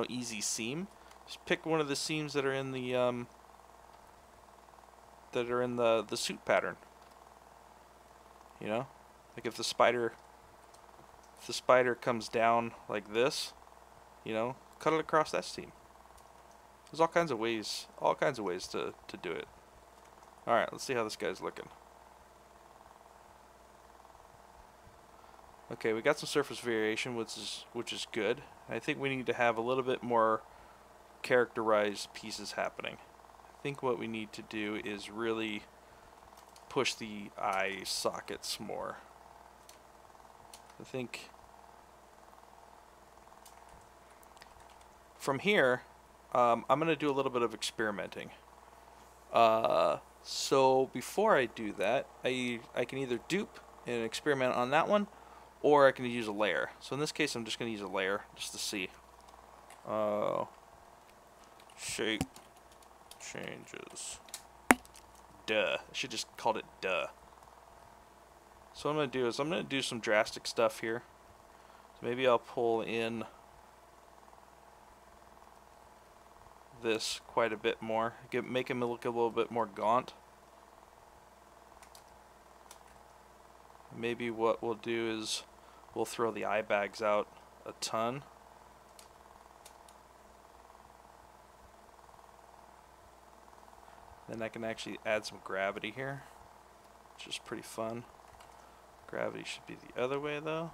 easy seam, just pick one of the seams that are in the suit pattern. You know, like if the spider comes down like this, you know, cut it across that seam. There's all kinds of ways to do it. All right, let's see how this guy's looking. Okay, we got some surface variation, which is good. I think we need to have a little bit more characterized pieces happening. I think what we need to do is really push the eye sockets more. I think from here, I'm going to do a little bit of experimenting. So before I do that, I can either dupe and experiment on that one, or I can use a layer. So in this case, I'm just going to use a layer just to see. Shape changes. Duh. I should just called it duh. So what I'm going to do is I'm going to do some drastic stuff here. So maybe I'll pull in this quite a bit more. Make him look a little bit more gaunt. maybe what we'll do is we'll throw the eye bags out a ton. Then I can actually add some gravity here, which is pretty fun. Gravity should be the other way though.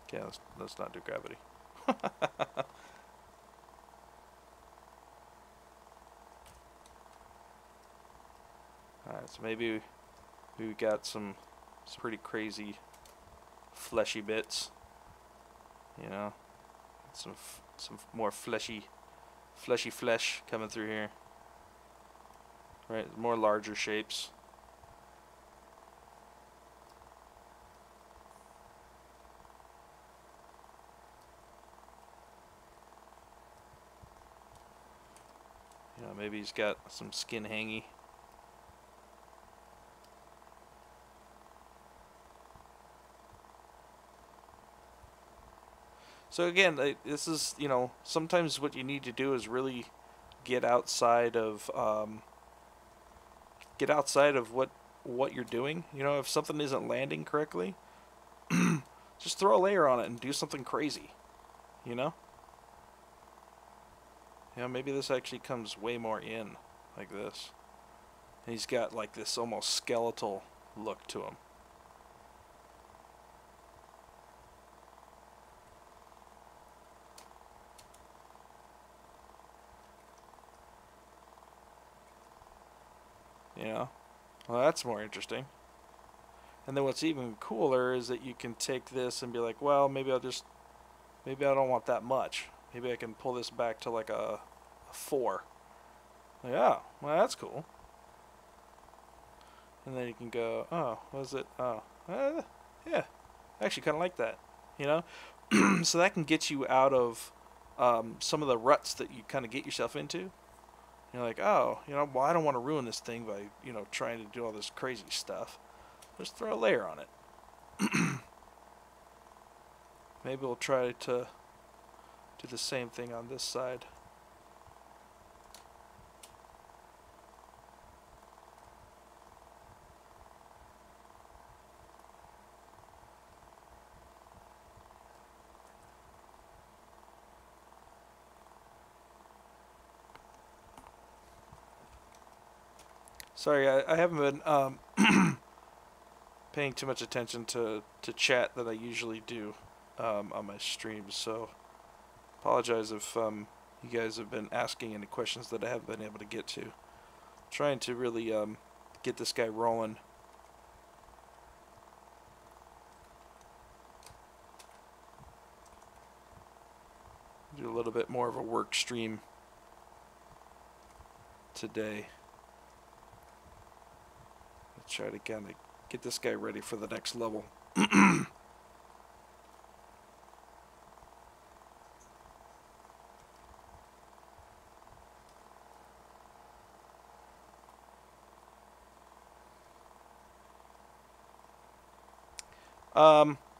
Okay, let's not do gravity. Alright, so maybe we got some pretty crazy fleshy bits, you know, some more fleshy flesh coming through here, right? More larger shapes. You know, maybe he's got some skin hangy. So again, this is, you know, sometimes what you need to do is really get outside of what you're doing. You know, if something isn't landing correctly, just throw a layer on it and do something crazy. You know? You know, maybe this actually comes way more in like this. And he's got like this almost skeletal look to him. You know? Well, that's more interesting. And then what's even cooler is that you can take this and be like, well, maybe I don't want that much. Maybe I can pull this back to like a 4. Yeah, well, that's cool. And then you can go, oh, what is it? Oh, yeah, I actually kind of like that, you know? So that can get you out of some of the ruts that you kind of get yourself into. You're like, oh, you know, well, I don't want to ruin this thing by, you know, trying to do all this crazy stuff. Just throw a layer on it. Maybe we'll try to do the same thing on this side. Sorry, I haven't been paying too much attention to chat that I usually do on my streams, so apologize if you guys have been asking any questions that I haven't been able to get to. Trying to really get this guy rolling. Do a little bit more of a work stream today. Try to kind of get this guy ready for the next level.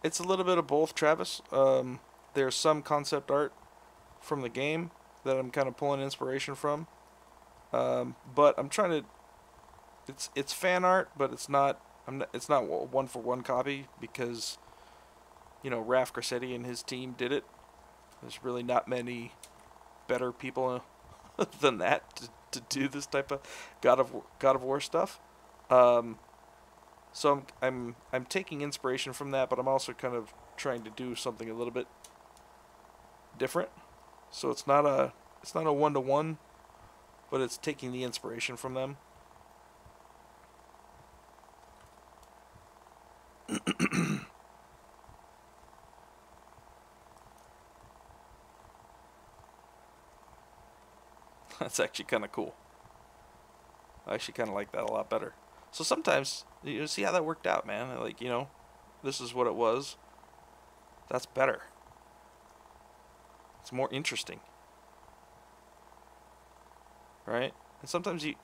It's a little bit of both, Travis. There's some concept art from the game that I'm kind of pulling inspiration from. But I'm trying to. It's fan art, but it's not. It's not a 1-for-1 copy because, you know, Raf Grassetti and his team did it. There's really not many better people than that to do this type of God of War stuff. So I'm taking inspiration from that, but I'm also kind of trying to do something a little bit different. So it's not a 1-to-1, but it's taking the inspiration from them. That's actually kind of cool. I actually kind of like that a lot better. So sometimes, you see how that worked out, man. Like, you know, this is what it was. That's better. It's more interesting. Right? And sometimes you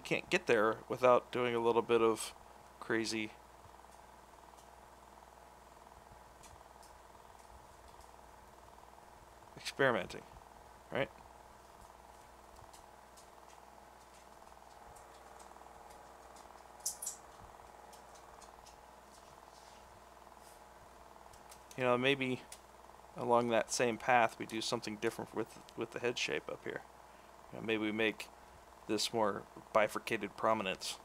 can't get there without doing a little bit of crazy experimenting, right? You know, maybe along that same path we do something different with the head shape up here. You know, maybe we make this more bifurcated prominence.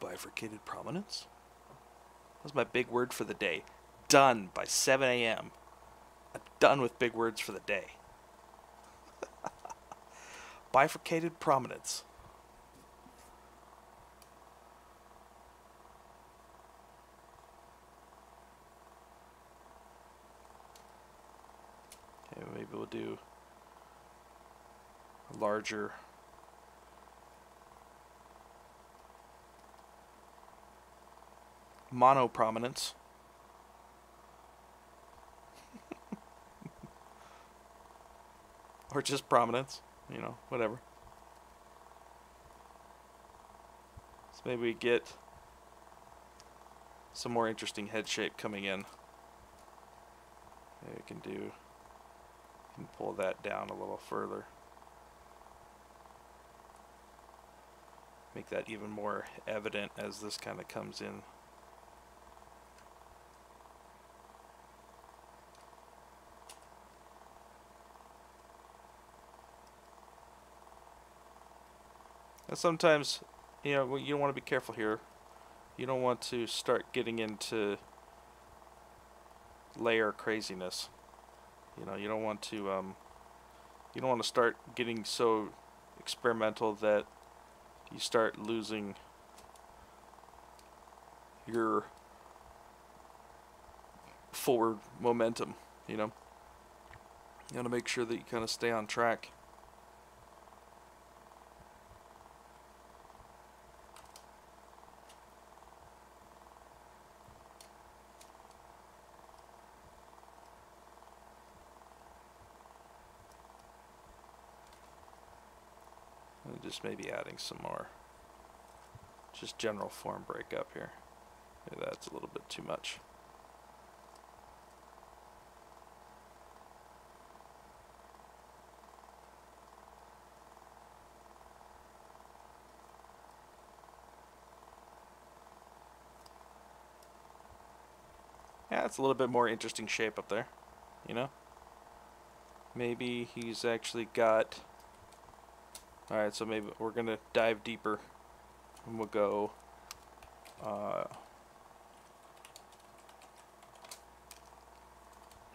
Bifurcated prominence? That's my big word for the day. Done by 7 a.m. I'm done with big words for the day. Bifurcated prominence. Okay, maybe we'll do a larger monoprominence. Or just prominence, you know, whatever. So maybe we get some more interesting head shape coming in. Maybe we can pull that down a little further. Make that even more evident as this kind of comes in. And sometimes, you know, you want to be careful here. You don't want to start getting into layer craziness. You know, you don't want to start getting so experimental that you start losing your forward momentum, you know. You want to make sure that you kind of stay on track. And just maybe adding some more just general form breakup here. Maybe that's a little bit too much. Yeah, it's a little bit more interesting shape up there, you know? Maybe he's actually got... Alright, so maybe we're going to dive deeper, and we'll go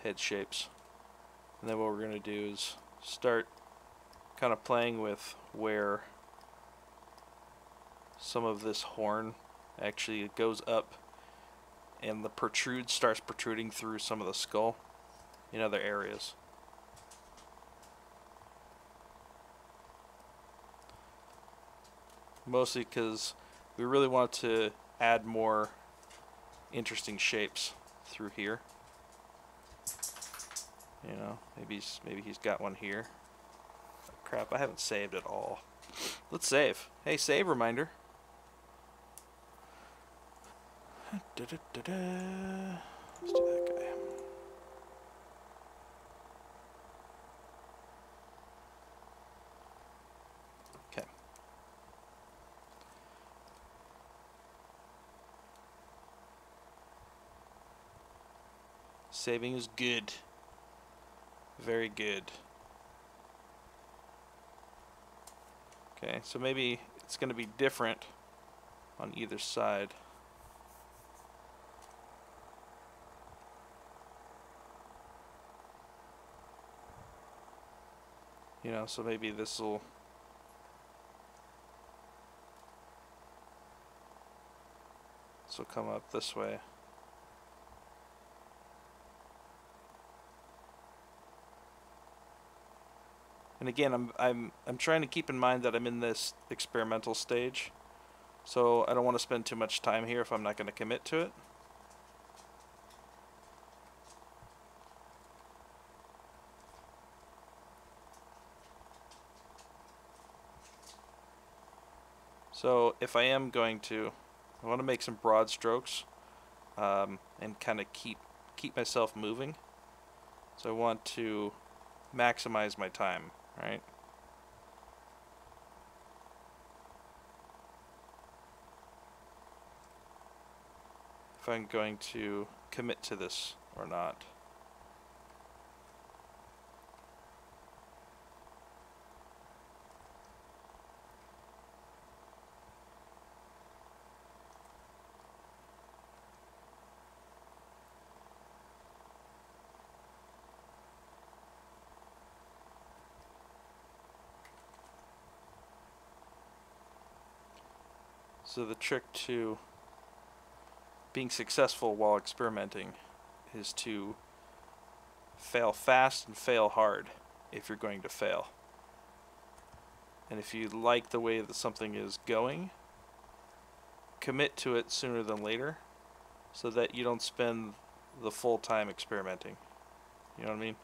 head shapes. And then what we're going to do is start kind of playing with where some of this horn actually goes up and the protrude starts protruding through some of the skull in other areas. Mostly because we really want to add more interesting shapes through here. You know, maybe he's got one here. Crap, I haven't saved at all. Let's save. Hey, save reminder. Let's do that guy. Okay. Saving is good. Very good. Okay, so maybe it's going to be different on either side. You know, so maybe this will come up this way. And again, I'm trying to keep in mind that I'm in this experimental stage, so I don't want to spend too much time here if I'm not going to commit to it. So if I am going to, I want to make some broad strokes and kind of keep myself moving. So I want to maximize my time, right? If I'm going to commit to this or not. So the trick to being successful while experimenting is to fail fast and fail hard if you're going to fail. And if you like the way that something is going, commit to it sooner than later so that you don't spend the full time experimenting. You know what I mean?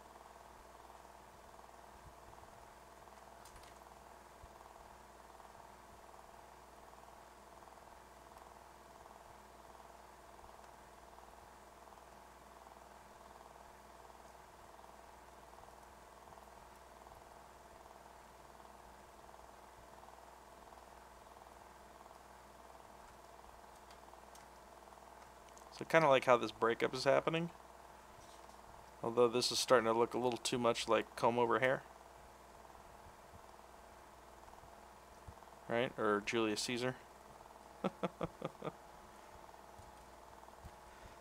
So kind of like how this breakup is happening. Although this is starting to look a little too much like comb over hair. Right? Or Julius Caesar.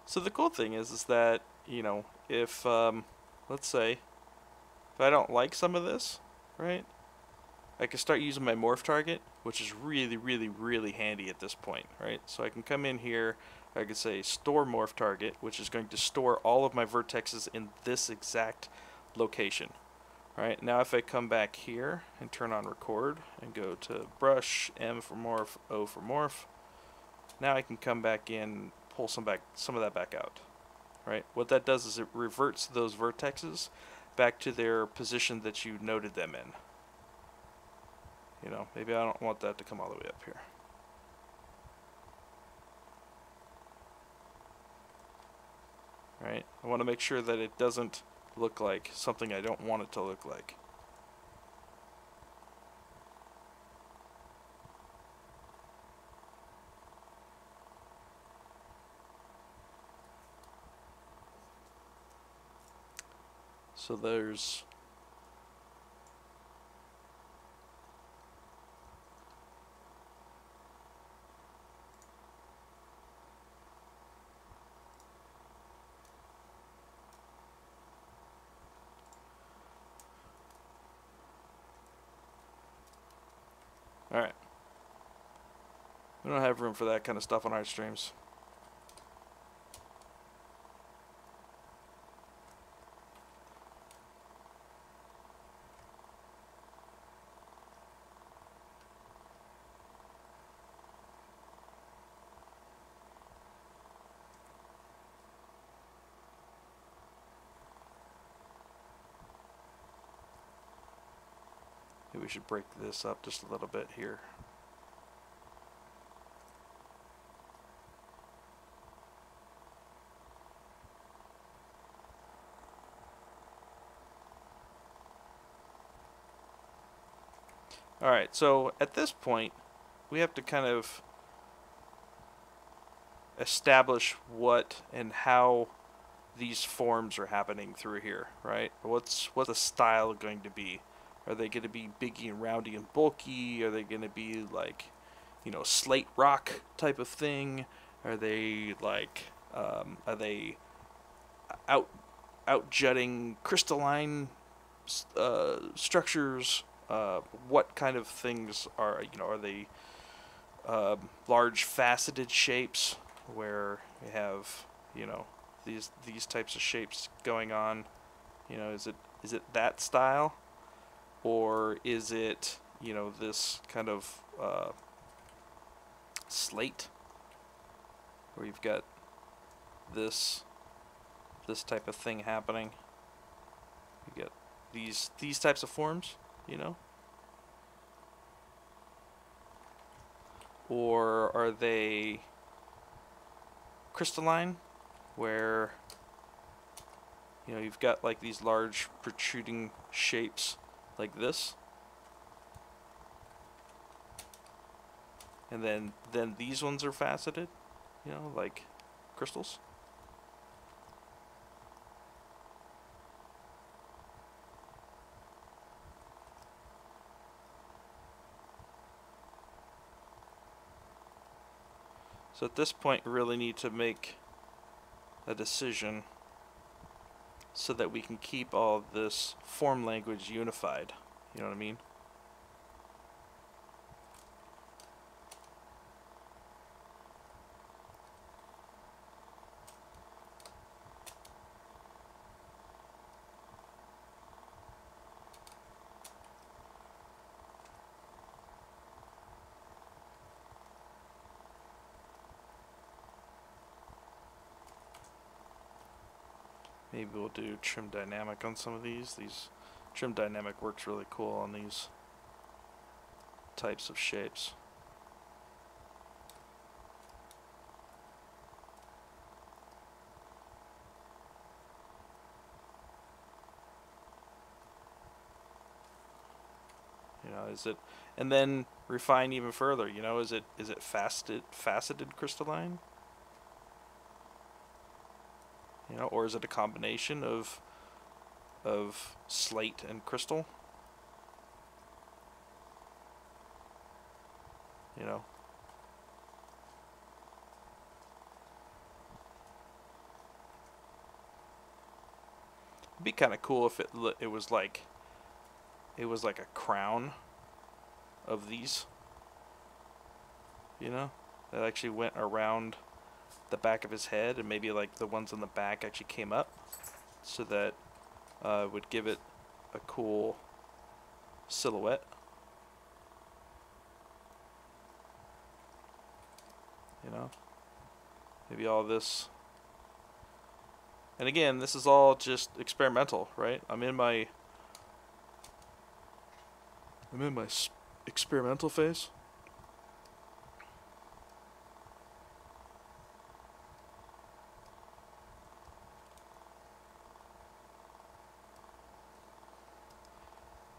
So the cool thing is that, you know, if, let's say, if I don't like some of this, right, I can start using my Morph Target, which is really, really, really handy at this point, right? So I can come in here, I could say store Morph Target, which is going to store all of my vertexes in this exact location. Right, now if I come back here and turn on record and go to brush, M for morph, O for morph, now I can come back in, pull some of that back out. Right, what that does is it reverts those vertexes back to their position that you noted them in. You know, maybe I don't want that to come all the way up here. Right, I want to make sure that it doesn't look like something I don't want it to look like. So there's alright. We don't have room for that kind of stuff on our streams. Maybe we should break this up just a little bit here. Alright, so at this point, we have to kind of establish what and how these forms are happening through here, right? What's the style going to be? Are they going to be biggy and roundy and bulky? Are they going to be like, you know, slate rock type of thing? Are they like, are they out jutting crystalline structures? What kind of things are, you know, are they large faceted shapes where you have, you know, these types of shapes going on? You know, is it that style, or is it, you know, this kind of slate where you've got this type of thing happening? You get these types of forms, you know? Or are they crystalline, where You know, you've got like these large protruding shapes like this. And then these ones are faceted, you know, like crystals. So at this point, we really need to make a decision so that we can keep all of this form language unified. You know what I mean? Maybe we'll do trim dynamic on some of these. Trim dynamic works really cool on these types of shapes. You know, is it, and then refine even further, you know, is it faceted crystalline? You know, or is it a combination of slate and crystal? You know. It'd be kind of cool if it was like a crown of these. You know, that actually went around the back of his head, and maybe like the ones on the back actually came up, so that would give it a cool silhouette. You know, maybe all this. And again, this is all just experimental, right? I'm in my experimental phase.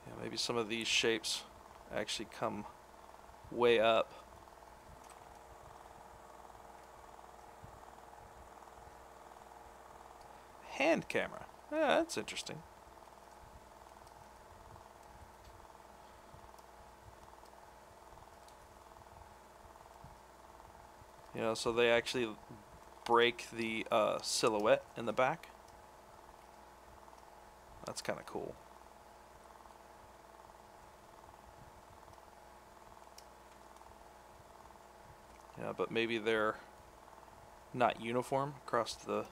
Yeah, maybe some of these shapes actually come way up. Hand camera. Yeah, that's interesting. You know, so they actually break the silhouette in the back. That's kind of cool. Yeah, but maybe they're not uniform across the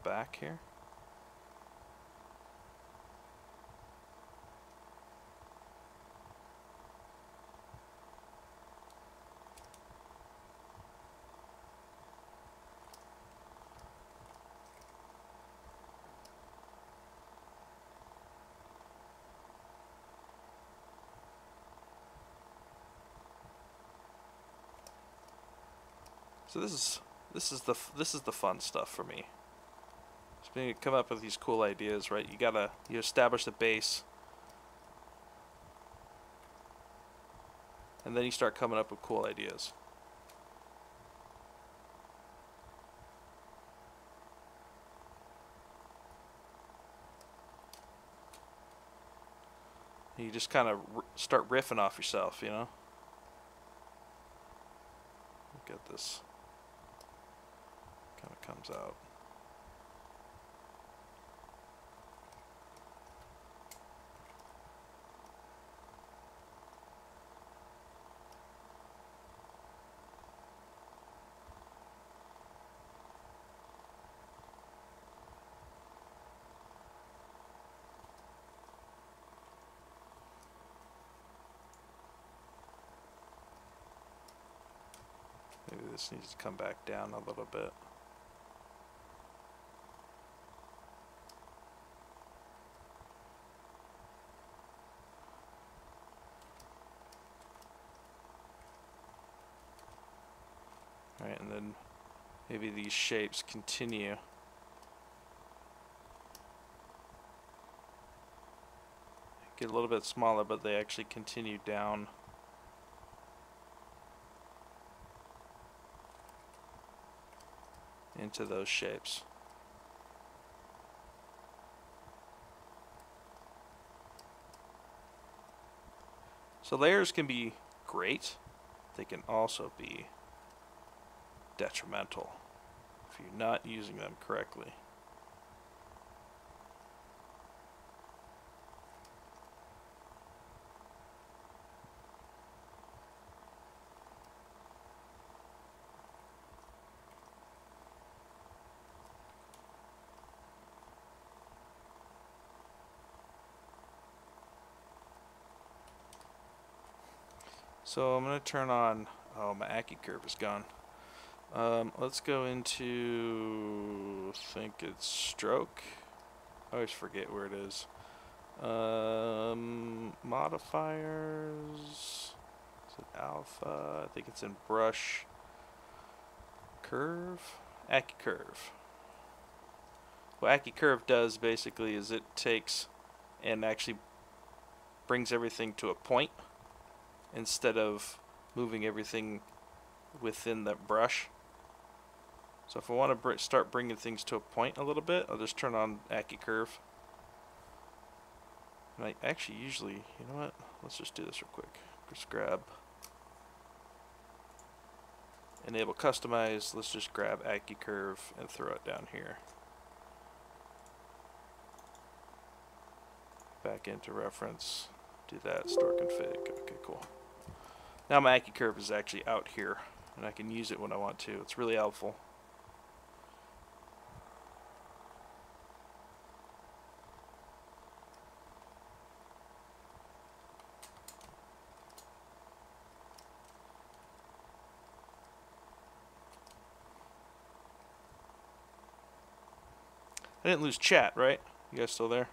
back here. So this is the fun stuff for me. Just being to come up with these cool ideas, right? You establish the base, and then you start coming up with cool ideas. You just kind of start riffing off yourself, you know? Look at this. Kind of comes out. Maybe this needs to come back down a little bit. Right, and then maybe these shapes continue. Get a little bit smaller, but they actually continue down. Into those shapes. So layers can be great. They can also be detrimental if you're not using them correctly. So I'm going to turn on, oh, my Accu curve is gone. Let's go into, I think it's stroke. I always forget where it is. Modifiers, is it alpha? I think it's in brush, curve, Accu curve. What Accu curve does basically is it takes and actually brings everything to a point, instead of moving everything within the brush. So if I want to start bringing things to a point a little bit, I'll just turn on Accu curve. And I actually usually, you know what? Let's just do this real quick. Just grab enable customize. Let's just grab Accu curve and throw it down here. Back into reference. Do that. Store config. Okay, cool. Now my Accu curve is actually out here, and I can use it when I want to. It's really helpful. I didn't lose chat, right? You guys still there?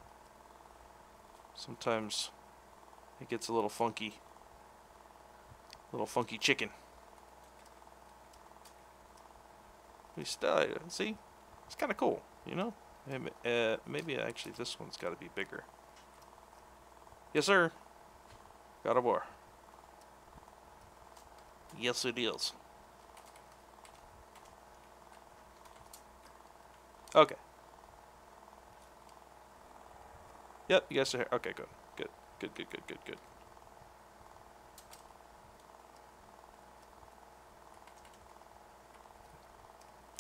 Sometimes it gets a little funky. Little funky chicken. We still see. It's kind of cool, you know. Maybe actually this one's got to be bigger. Yes, sir. Got a war. Yes, it is. Okay. Yep, you guys are here. Okay, good. Good. Good, good, good, good, good.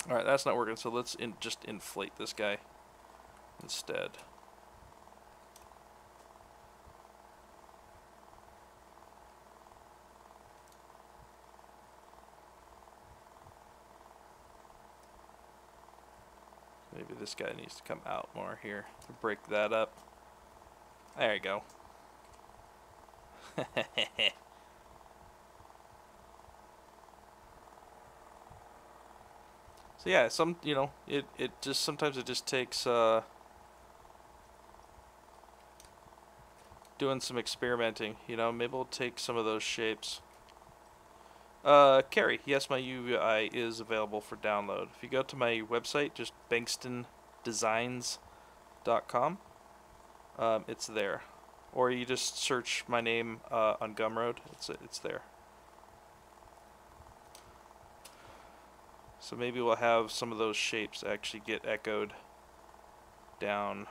Alright, that's not working, so let's just inflate this guy instead. Maybe this guy needs to come out more here to break that up. There you go. So yeah, you know, it just sometimes it just takes doing some experimenting, you know. Maybe we'll take some of those shapes. Carrie, yes, my UI is available for download. If you go to my website, just bengtsondesigns.com, it's there. Or you just search my name on Gumroad, it's there. So maybe we'll have some of those shapes actually get echoed down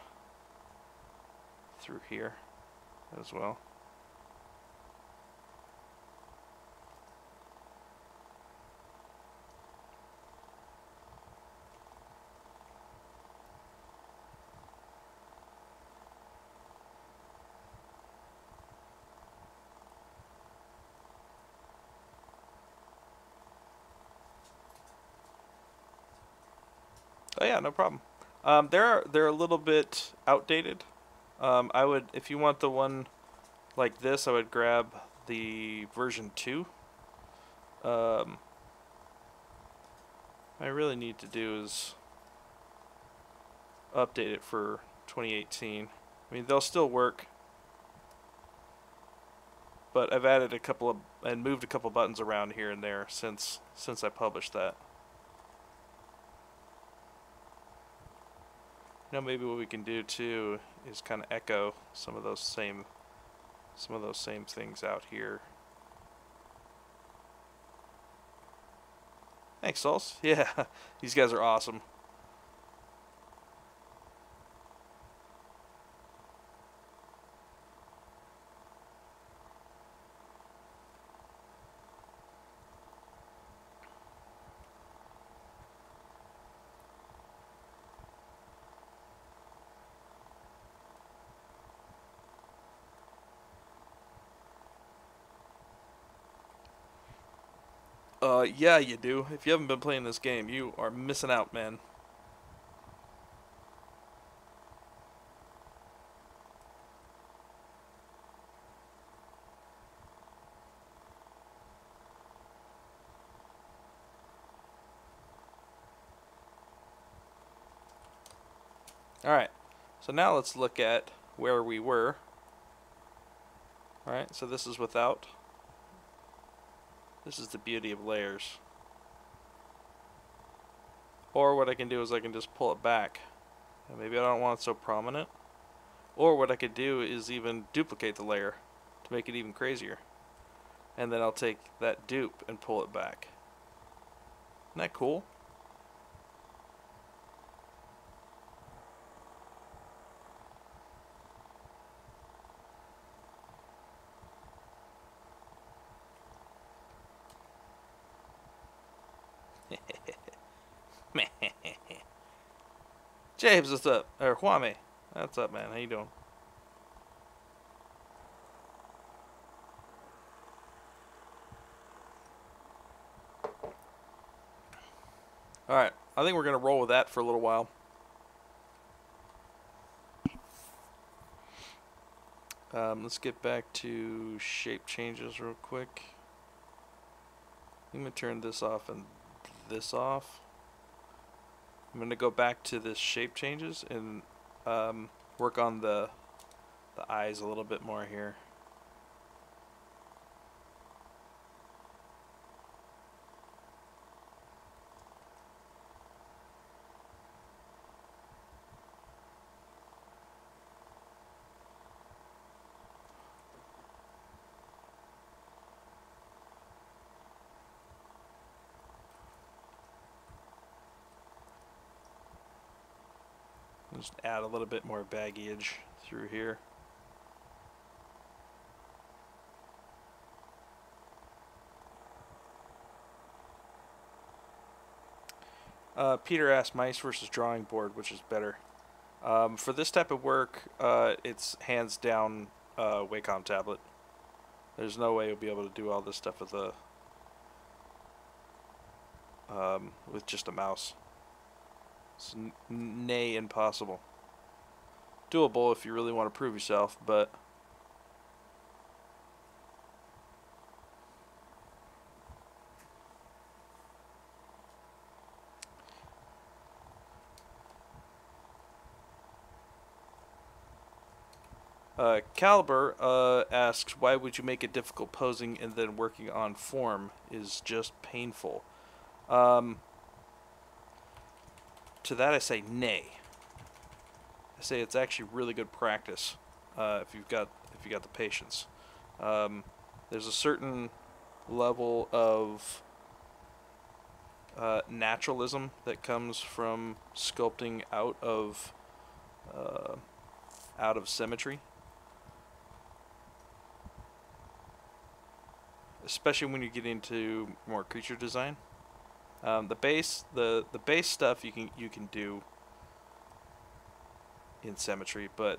through here as well. Oh yeah, no problem. They're a little bit outdated. I would, if you want the one like this, I would grab the version 2. I really need to do is update it for 2018. I mean, they'll still work, but I've added a couple of and moved a couple buttons around here and there since I published that. You know, maybe what we can do too is kind of echo some of those same things out here. Thanks, Sauce. Yeah, these guys are awesome. Yeah, you do. If you haven't been playing this game, you are missing out, man. Alright, so now let's look at where we were. Alright, so this is without. This is the beauty of layers. Or what I can do is I can just pull it back. And maybe I don't want it so prominent. Or what I could do is even duplicate the layer to make it even crazier. And then I'll take that dupe and pull it back. Isn't that cool? James, what's up? Or Kwame, what's up, man? How you doing? Alright, I think we're going to roll with that for a little while. Let's get back to shape changes real quick. I'm going to turn this off and this off. I'm going to go back to this shape changes and work on the eyes a little bit more here. Just add a little bit more baggage through here. Peter asked mice versus drawing board, which is better. For this type of work, it's hands down Wacom tablet. There's no way you'll be able to do all this stuff with a with just a mouse. It's nay impossible. Doable if you really want to prove yourself, but Caliber asks, why would you make it difficult posing and then working on form is just painful? To that I say nay. I say it's actually really good practice if you've got the patience. There's a certain level of naturalism that comes from sculpting out of symmetry, especially when you get into more creature design. The base stuff you can do in symmetry, but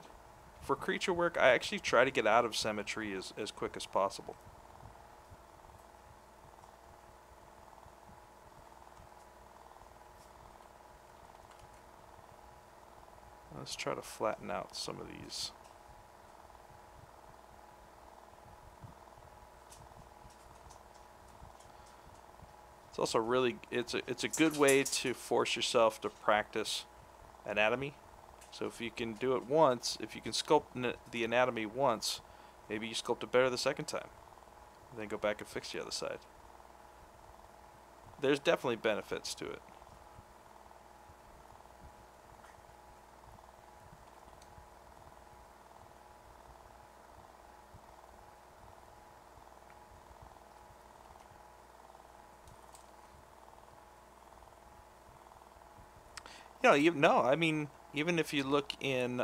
for creature work I actually try to get out of symmetry as quick as possible. Let's try to flatten out some of these. It's also really it's a good way to force yourself to practice anatomy. So if you can do it once, if you can sculpt the anatomy once, maybe you sculpt it better the second time. And then go back and fix the other side. There's definitely benefits to it. No, I mean, even if you look in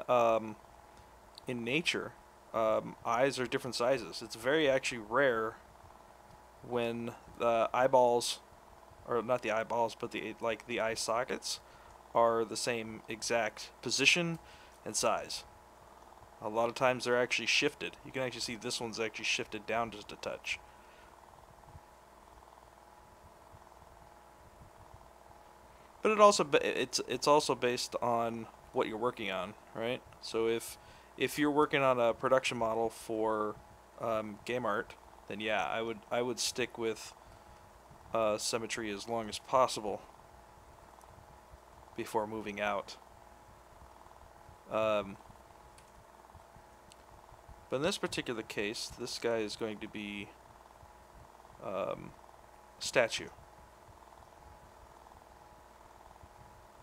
nature, eyes are different sizes. It's very actually rare when the eyeballs, or not the eyeballs, but the eye sockets are the same exact position and size. A lot of times they're actually shifted. You can actually see this one's actually shifted down just a touch. But it's also based on what you're working on, right? So if you're working on a production model for game art, then yeah, I would stick with symmetry as long as possible before moving out. But in this particular case, this guy is going to be statue.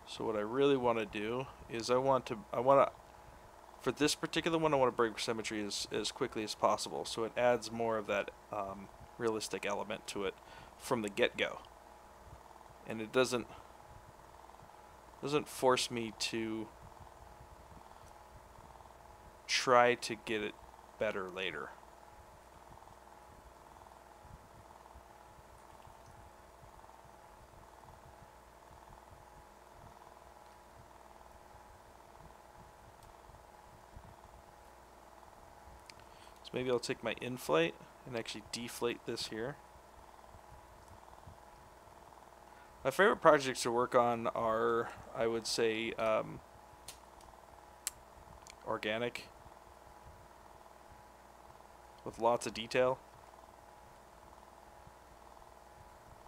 So what I really want to do is for this particular one, I want to break symmetry as quickly as possible, so it adds more of that realistic element to it from the get-go, and it doesn't force me to try to get it better later. So maybe I'll take my inflate and actually deflate this here. My favorite projects to work on are, I would say, organic, with lots of detail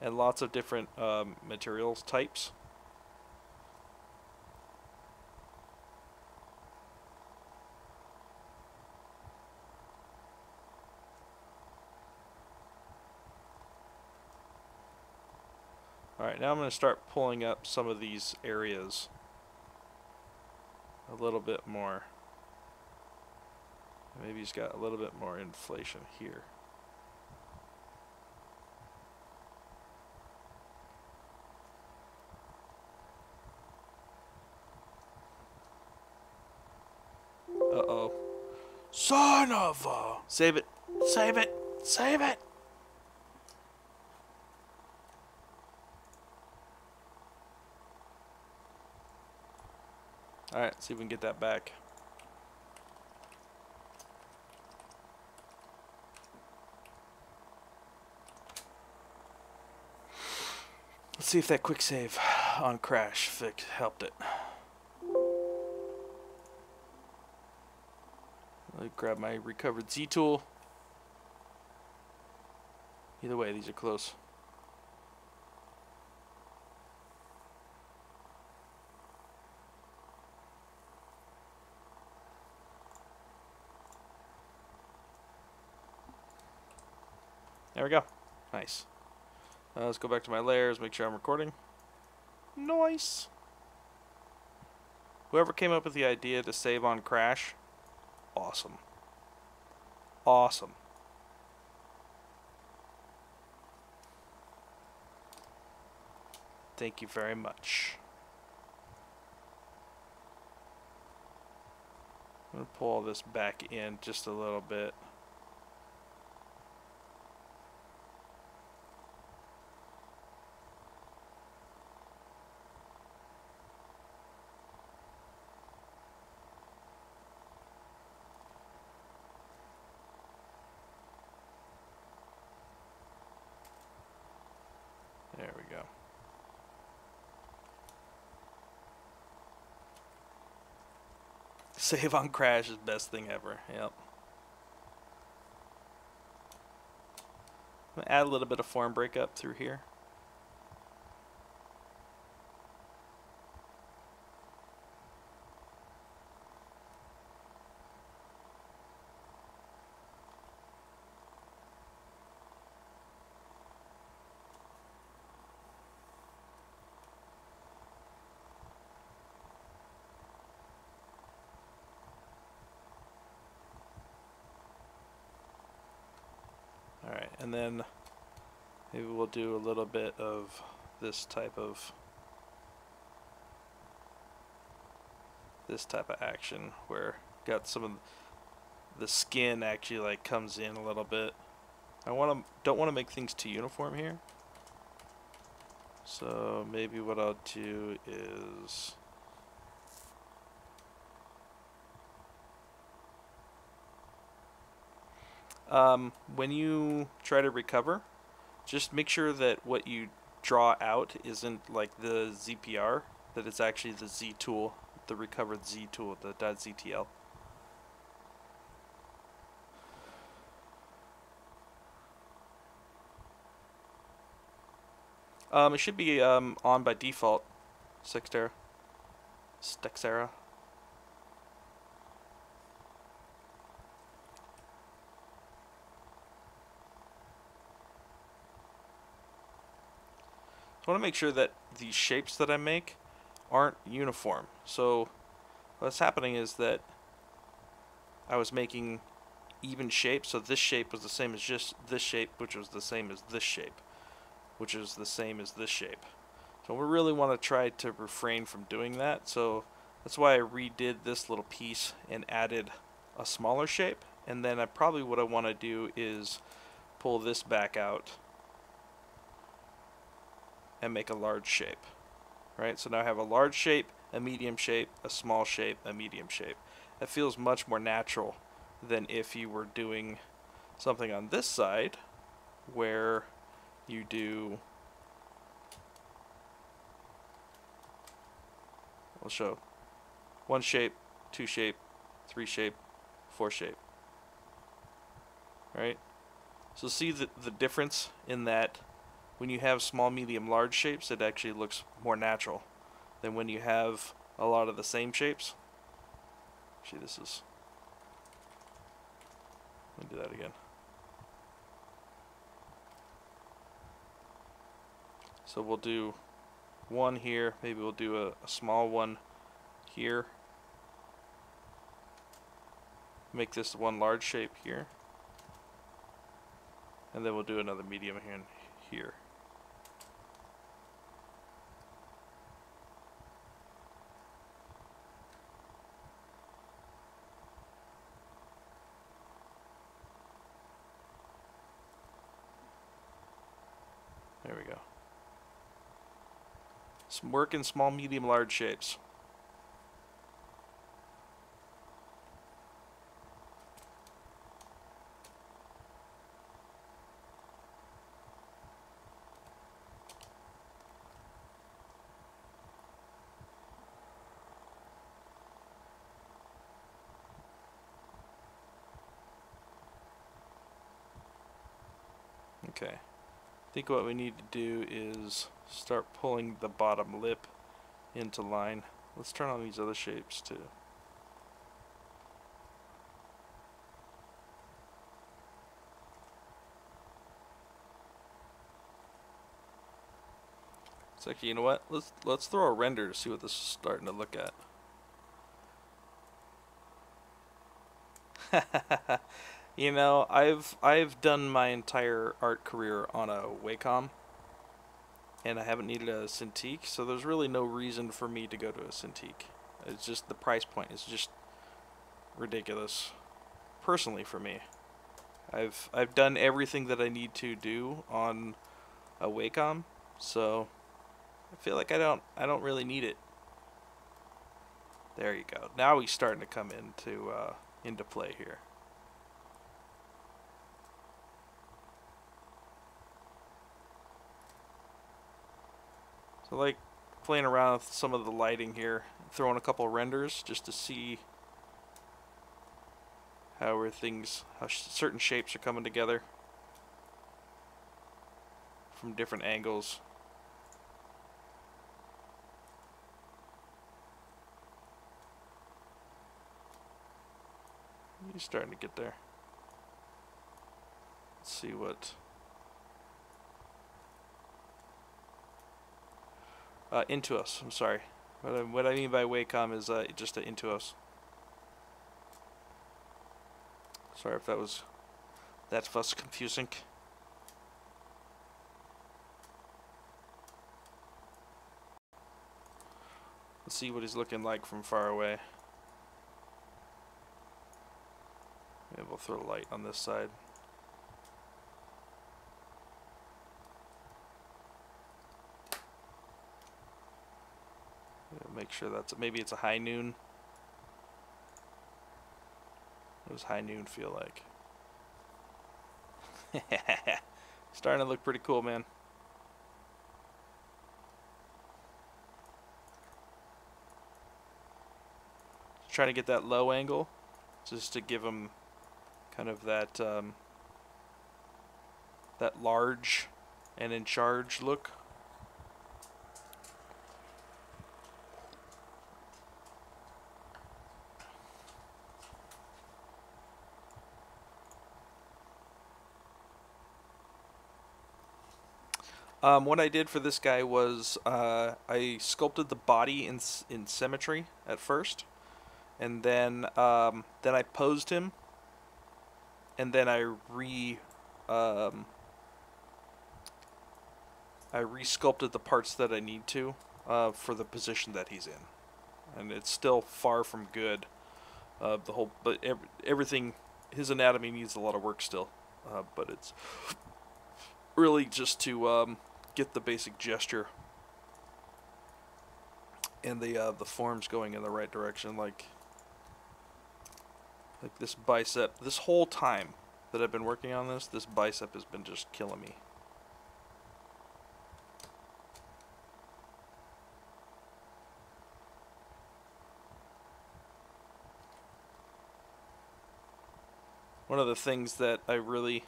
and lots of different materials types. Alright, now I'm going to start pulling up some of these areas a little bit more. Maybe he's got a little bit more inflation here. Uh-oh. Son of a... Save it! Save it! Save it! Alright, see if we can get that back. Let's see if that quick save on crash helped it. Let me grab my recovered Z tool. Either way, these are close. There we go. Nice. Let's go back to my layers, make sure I'm recording. Nice. Whoever came up with the idea to save on crash, awesome. Awesome. Thank you very much. I'm going to pull all this back in just a little bit. There we go. Save on crash is best thing ever. Yep. I'm gonna add a little bit of form breakup through here. Alright, and then maybe we'll do a little bit of this type of this type of action where got some of the skin actually like comes in a little bit. Don't want to make things too uniform here. So maybe what I'll do is when you try to recover, just make sure that what you draw out isn't like the ZPR, that it's actually the Z tool, the recovered Z tool, the .ztl. It should be on by default, Stexera. I want to make sure that these shapes that I make aren't uniform. So what's happening is that I was making even shapes, so this shape was the same as just this shape, which was the same as this shape, which is the same as this shape. So we really want to try to refrain from doing that, so that's why I redid this little piece and added a smaller shape, and then what I want to do is pull this back out and make a large shape. Right, so now I have a large shape, a medium shape, a small shape, a medium shape. That feels much more natural than if you were doing something on this side where you do, I'll show, 1 shape, 2 shape, 3 shape, 4 shape. Right? So see the difference in that when you have small, medium, large shapes, it actually looks more natural than when you have a lot of the same shapes. Actually, let me do that again. So we'll do one here, maybe we'll do a small one here. Make this one large shape here. And then we'll do another medium here. There we go. Some work in small, medium, large shapes. Okay. I think what we need to do is start pulling the bottom lip into line. Let's turn on these other shapes too. It's actually, you know what? Let's throw a render to see what this is starting to look at. You know, I've done my entire art career on a Wacom, and I haven't needed a Cintiq, so there's really no reason for me to go to a Cintiq. It's just the price point is just ridiculous, personally for me. I've done everything that I need to do on a Wacom, so I feel like I don't really need it. There you go. Now he's starting to come into play here. So I like playing around with some of the lighting here, throwing a couple renders just to see how certain shapes are coming together from different angles. He's starting to get there. Let's see what. Intuos, I'm sorry. What I mean by Wacom is just an Intuos. Sorry if that was confusing. Let's see what he's looking like from far away. Maybe we'll throw light on this side. Make sure that's, maybe it's a high noon. What does high noon feel like? Starting to look pretty cool, man. Trying to get that low angle, just to give them kind of that that large and in charge look. What I did for this guy was I sculpted the body in symmetry at first, and then I posed him, and then I re-sculpted the parts that I need to for the position that he's in, and it's still far from good. But everything, his anatomy needs a lot of work still, but it's really just to get the basic gesture and the forms going in the right direction. Like this bicep, this whole time that I've been working on this bicep has been just killing me. One of the things that I really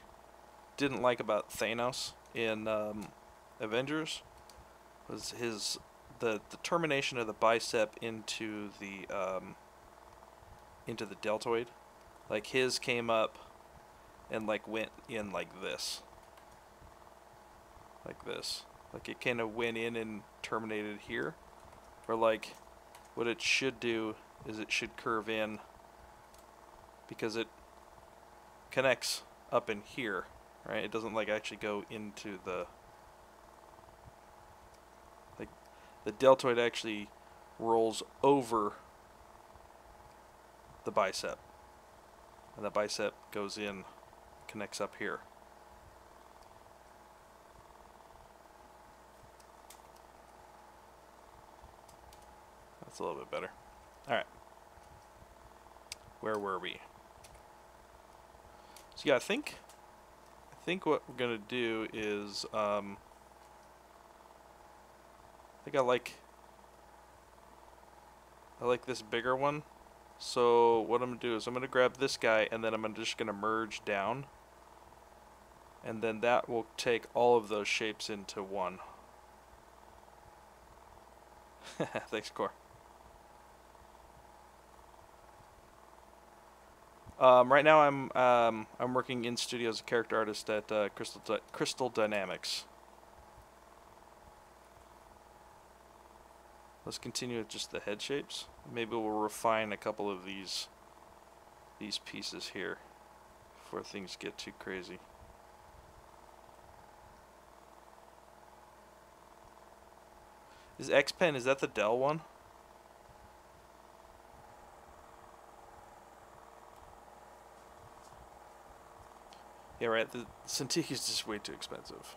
didn't like about Thanos in Avengers was the termination of the bicep into the deltoid. Like his came up and like went in like this. Like this. Like it kind of went in and terminated here. Or like what it should do is it should curve in, because it connects up in here, right? It doesn't like actually go into the, like the deltoid actually rolls over the bicep, and the bicep goes in, connects up here. That's a little bit better. Alright. Where were we? So yeah, I think what we're gonna do is I think I like this bigger one. So what I'm gonna do is I'm gonna grab this guy, and then I'm just gonna merge down, and then that will take all of those shapes into one. Thanks, Core. Right now I'm working in studio as a character artist at Crystal Dynamics. Let's continue with just the head shapes. Maybe we'll refine a couple of these pieces here before things get too crazy. Is X-Pen, is that the Dell one? Yeah, right. The Cintiq is just way too expensive.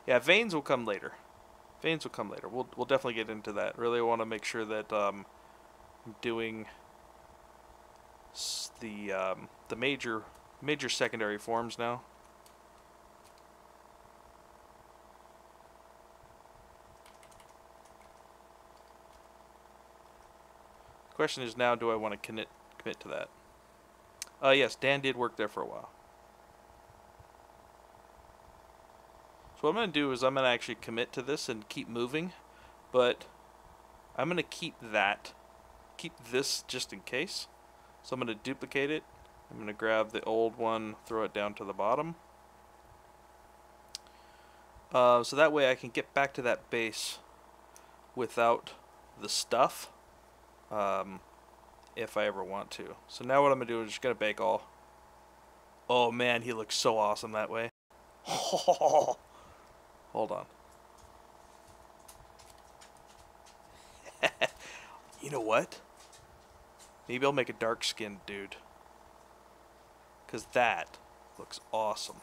Yeah, veins will come later. Veins will come later. We'll definitely get into that. Really want to make sure that I'm doing the major secondary forms now. The question is now, do I want to commit to that? Yes, Dan did work there for a while. So what I'm going to do is I'm going to actually commit to this and keep moving, but I'm going to keep this just in case. So I'm going to duplicate it. I'm going to grab the old one, throw it down to the bottom. So that way I can get back to that base without the stuff. If I ever want to. So now what I'm going to do is just going to bake all. Oh man, he looks so awesome that way. Hold on. You know what? Maybe I'll make a dark-skinned dude. Because that looks awesome.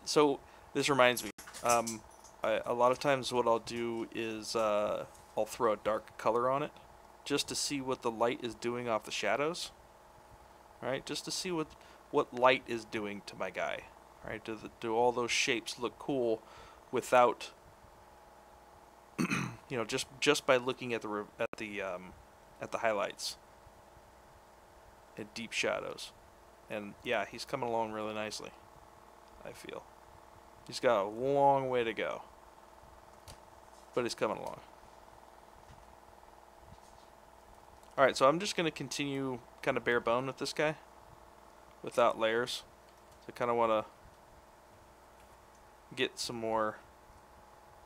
So, this reminds me. A lot of times what I'll do is I'll throw a dark color on it. Just to see what the light is doing off the shadows. Right? Just to see what light is doing to my guy. Right? Do all those shapes look cool without... you know, just by looking at the highlights and deep shadows. And yeah, he's coming along really nicely, I feel. He's got a long way to go, but he's coming along. Alright, so I'm just going to continue kind of bare bone with this guy without layers. So I kind of want to get some more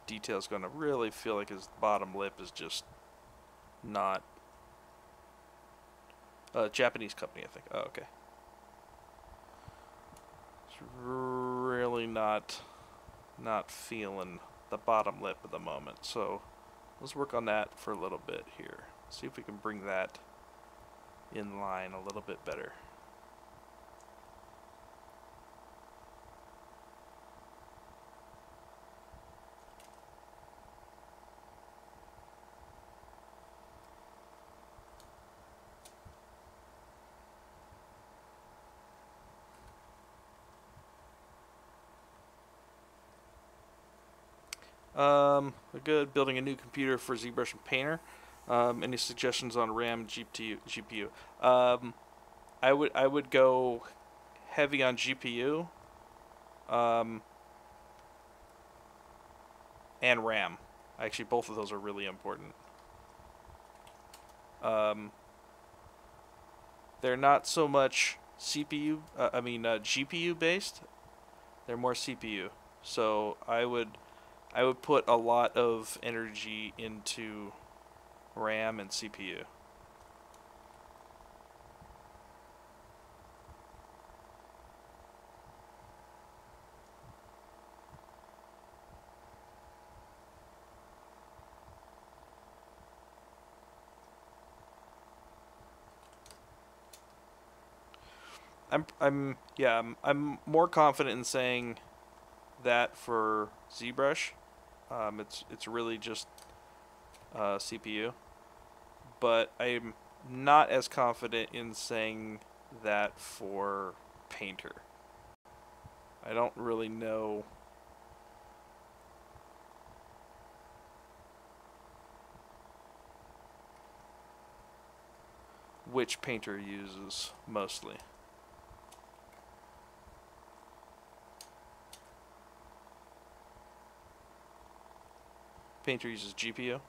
details going. I really feel like his bottom lip is just not... Japanese company, I think. Oh, okay. It's really not feeling the bottom lip at the moment. So let's work on that for a little bit here. See if we can bring that in line a little bit better. Good. Building a new computer for Zbrush and Painter. Any suggestions on RAM, GPU? I would go heavy on GPU, and RAM. Actually, both of those are really important. They're not so much GPU based. They're more CPU. So I would put a lot of energy into RAM and CPU. I'm more confident in saying that for Zbrush. It's really just CPU, but I'm not as confident in saying that for Painter. I don't really know which Painter uses mostly. Painter uses GPU.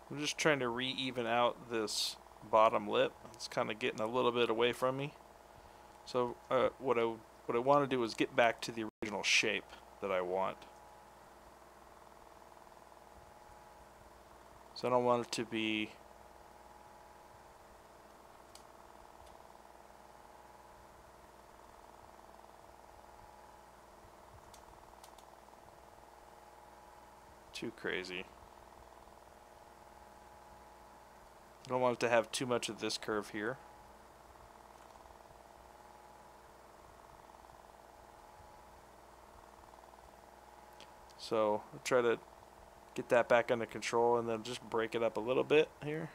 I'm just trying to re-even out this bottom lip. It's kind of getting a little bit away from me. So what I want to do is get back to the original shape that I want. So I don't want it to be too crazy. I don't want it to have too much of this curve here. So I'll try to get that back under control and then just break it up a little bit here.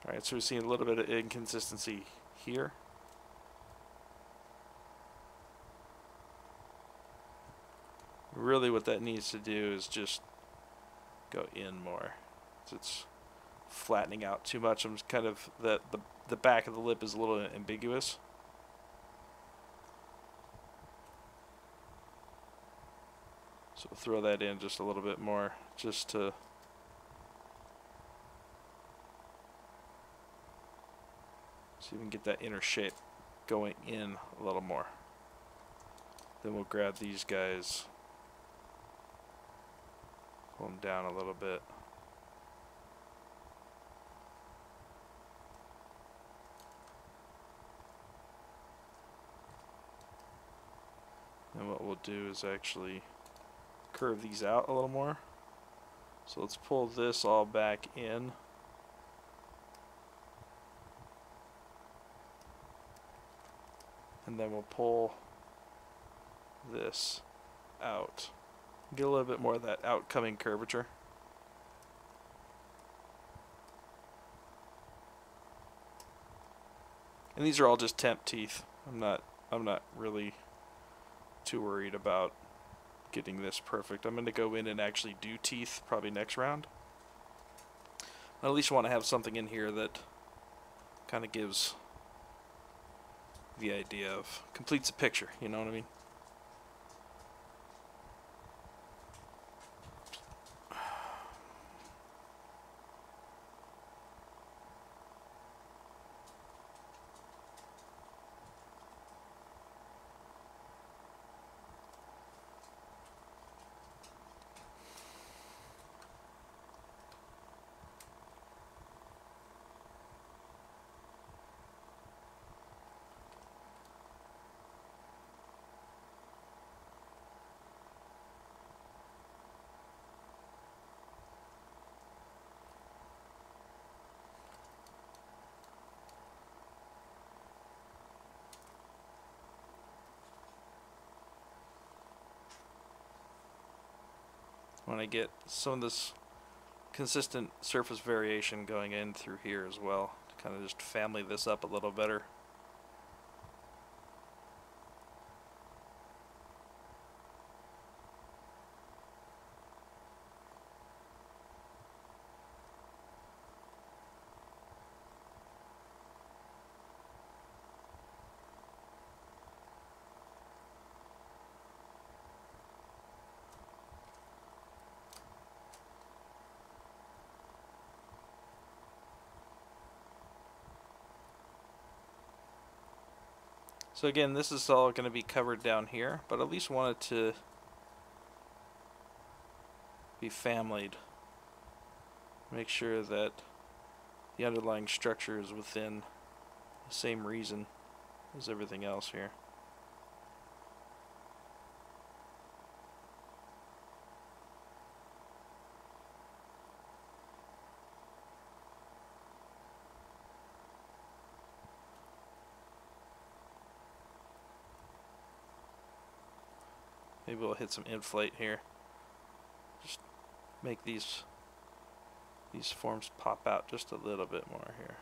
Alright, so we're seeing a little bit of inconsistency here. Really what that needs to do is just go in more. So it's flattening out too much. I'm just kind of the back of the lip is a little ambiguous. So we'll throw that in just a little bit more, just to see if we can get that inner shape going in a little more. Then we'll grab these guys, pull them down a little bit. And what we'll do is actually curve these out a little more. So let's pull this all back in. And then we'll pull this out. Get a little bit more of that outcoming curvature. And these are all just temp teeth. I'm not really too worried about getting this perfect. I'm going to go in and actually do teeth probably next round. I at least want to have something in here that kind of gives the idea of, completes a picture, you know what I mean? When I get some of this consistent surface variation going in through here as well, to kind of just family this up a little better. So again, this is all going to be covered down here, but at least want it to be familied. Make sure that the underlying structure is within the same reason as everything else here. Maybe we'll hit some inflate here. Just make these forms pop out just a little bit more here.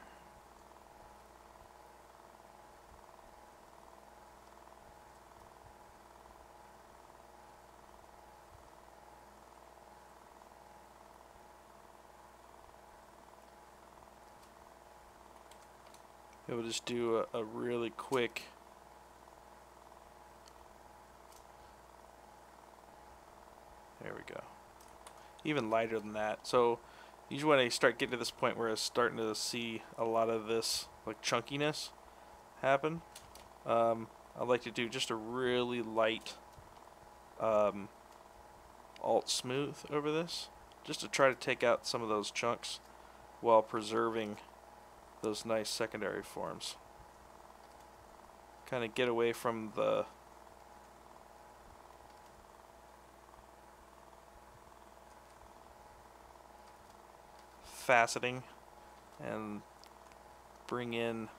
We'll just do a really quick there we go. Even lighter than that. So usually when I start getting to this point where I'm starting to see a lot of this like chunkiness happen, I like to do just a really light alt smooth over this, just to try to take out some of those chunks while preserving those nice secondary forms. Kind of get away from the faceting and bring in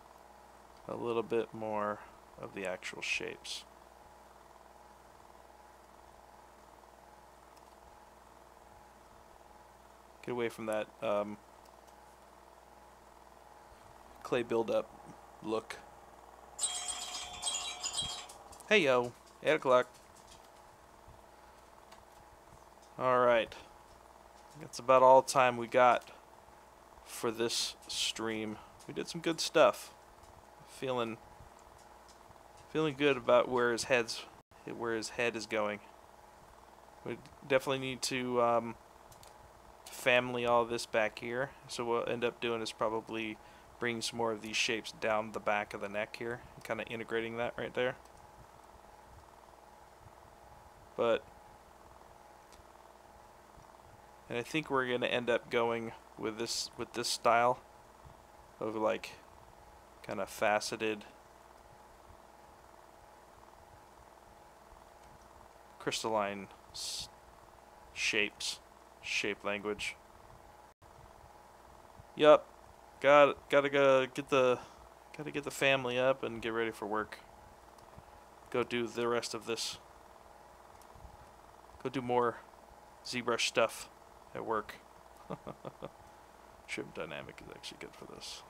a little bit more of the actual shapes. Get away from that clay buildup look. Hey yo, 8 o'clock. Alright. That's about all the time we got for this stream. We did some good stuff. Feeling good about where his head is going We definitely need to family all this back here. So what we'll end up doing is probably bringing some more of these shapes down the back of the neck here, and kind of integrating that right there. And I think we're gonna end up going with this style of like kind of faceted crystalline shape language. Yup, gotta get the family up and get ready for work. Go do the rest of this. Go do more ZBrush stuff at work. Trim dynamic is actually good for this.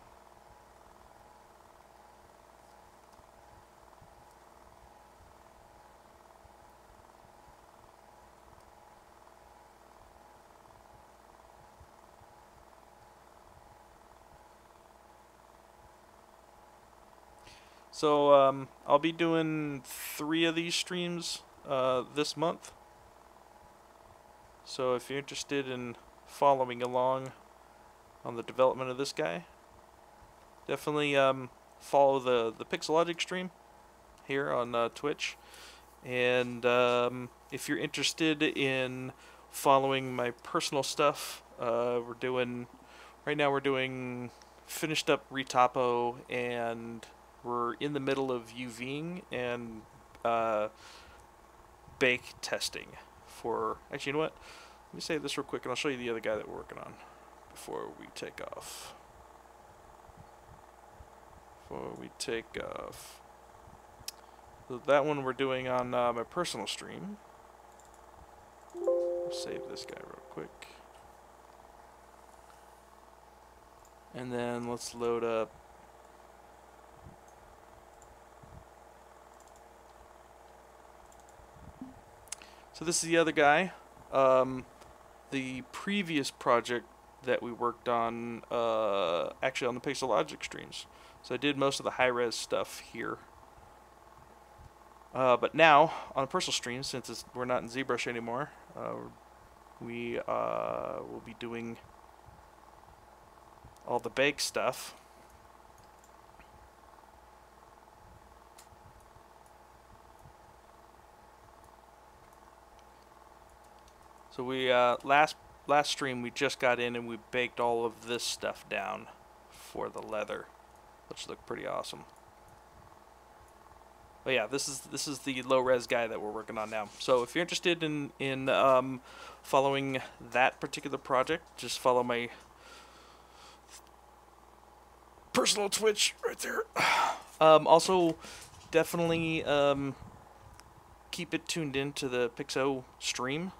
So I'll be doing 3 of these streams this month. So if you're interested in following along on the development of this guy, definitely follow the Pixelogic stream here on Twitch. And if you're interested in following my personal stuff, right now we're doing finished up retopo, and we're in the middle of UVing and bake testing for, actually, you know what? Let me save this real quick and I'll show you the other guy that we're working on before we take off. So that one we're doing on my personal stream. I'll save this guy real quick. And then let's load up so this is the other guy. The previous project that we worked on, actually on the Pixelogic streams. So I did most of the high-res stuff here. But now, on a personal stream, since we're not in ZBrush anymore, we will be doing all the bake stuff. So we last stream we just got in and we baked all of this stuff down for the leather, which looked pretty awesome. But yeah, this is the low res guy that we're working on now. So if you're interested in following that particular project, just follow my personal Twitch right there. Also, definitely keep it tuned into the Pixo stream.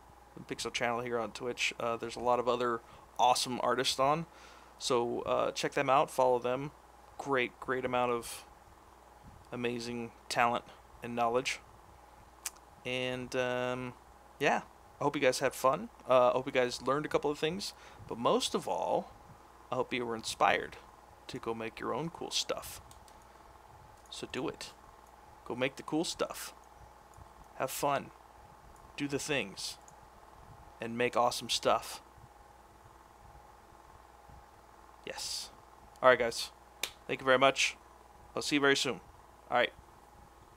Pixel channel here on Twitch. There's a lot of other awesome artists on, so check them out, follow them. Great amount of amazing talent and knowledge. And yeah, I hope you guys had fun. I hope you guys learned a couple of things, but most of all, I hope you were inspired to go make your own cool stuff. So do it. Go make the cool stuff. Have fun. Do the things. And make awesome stuff. Yes. Alright, guys. Thank you very much. I'll see you very soon. Alright.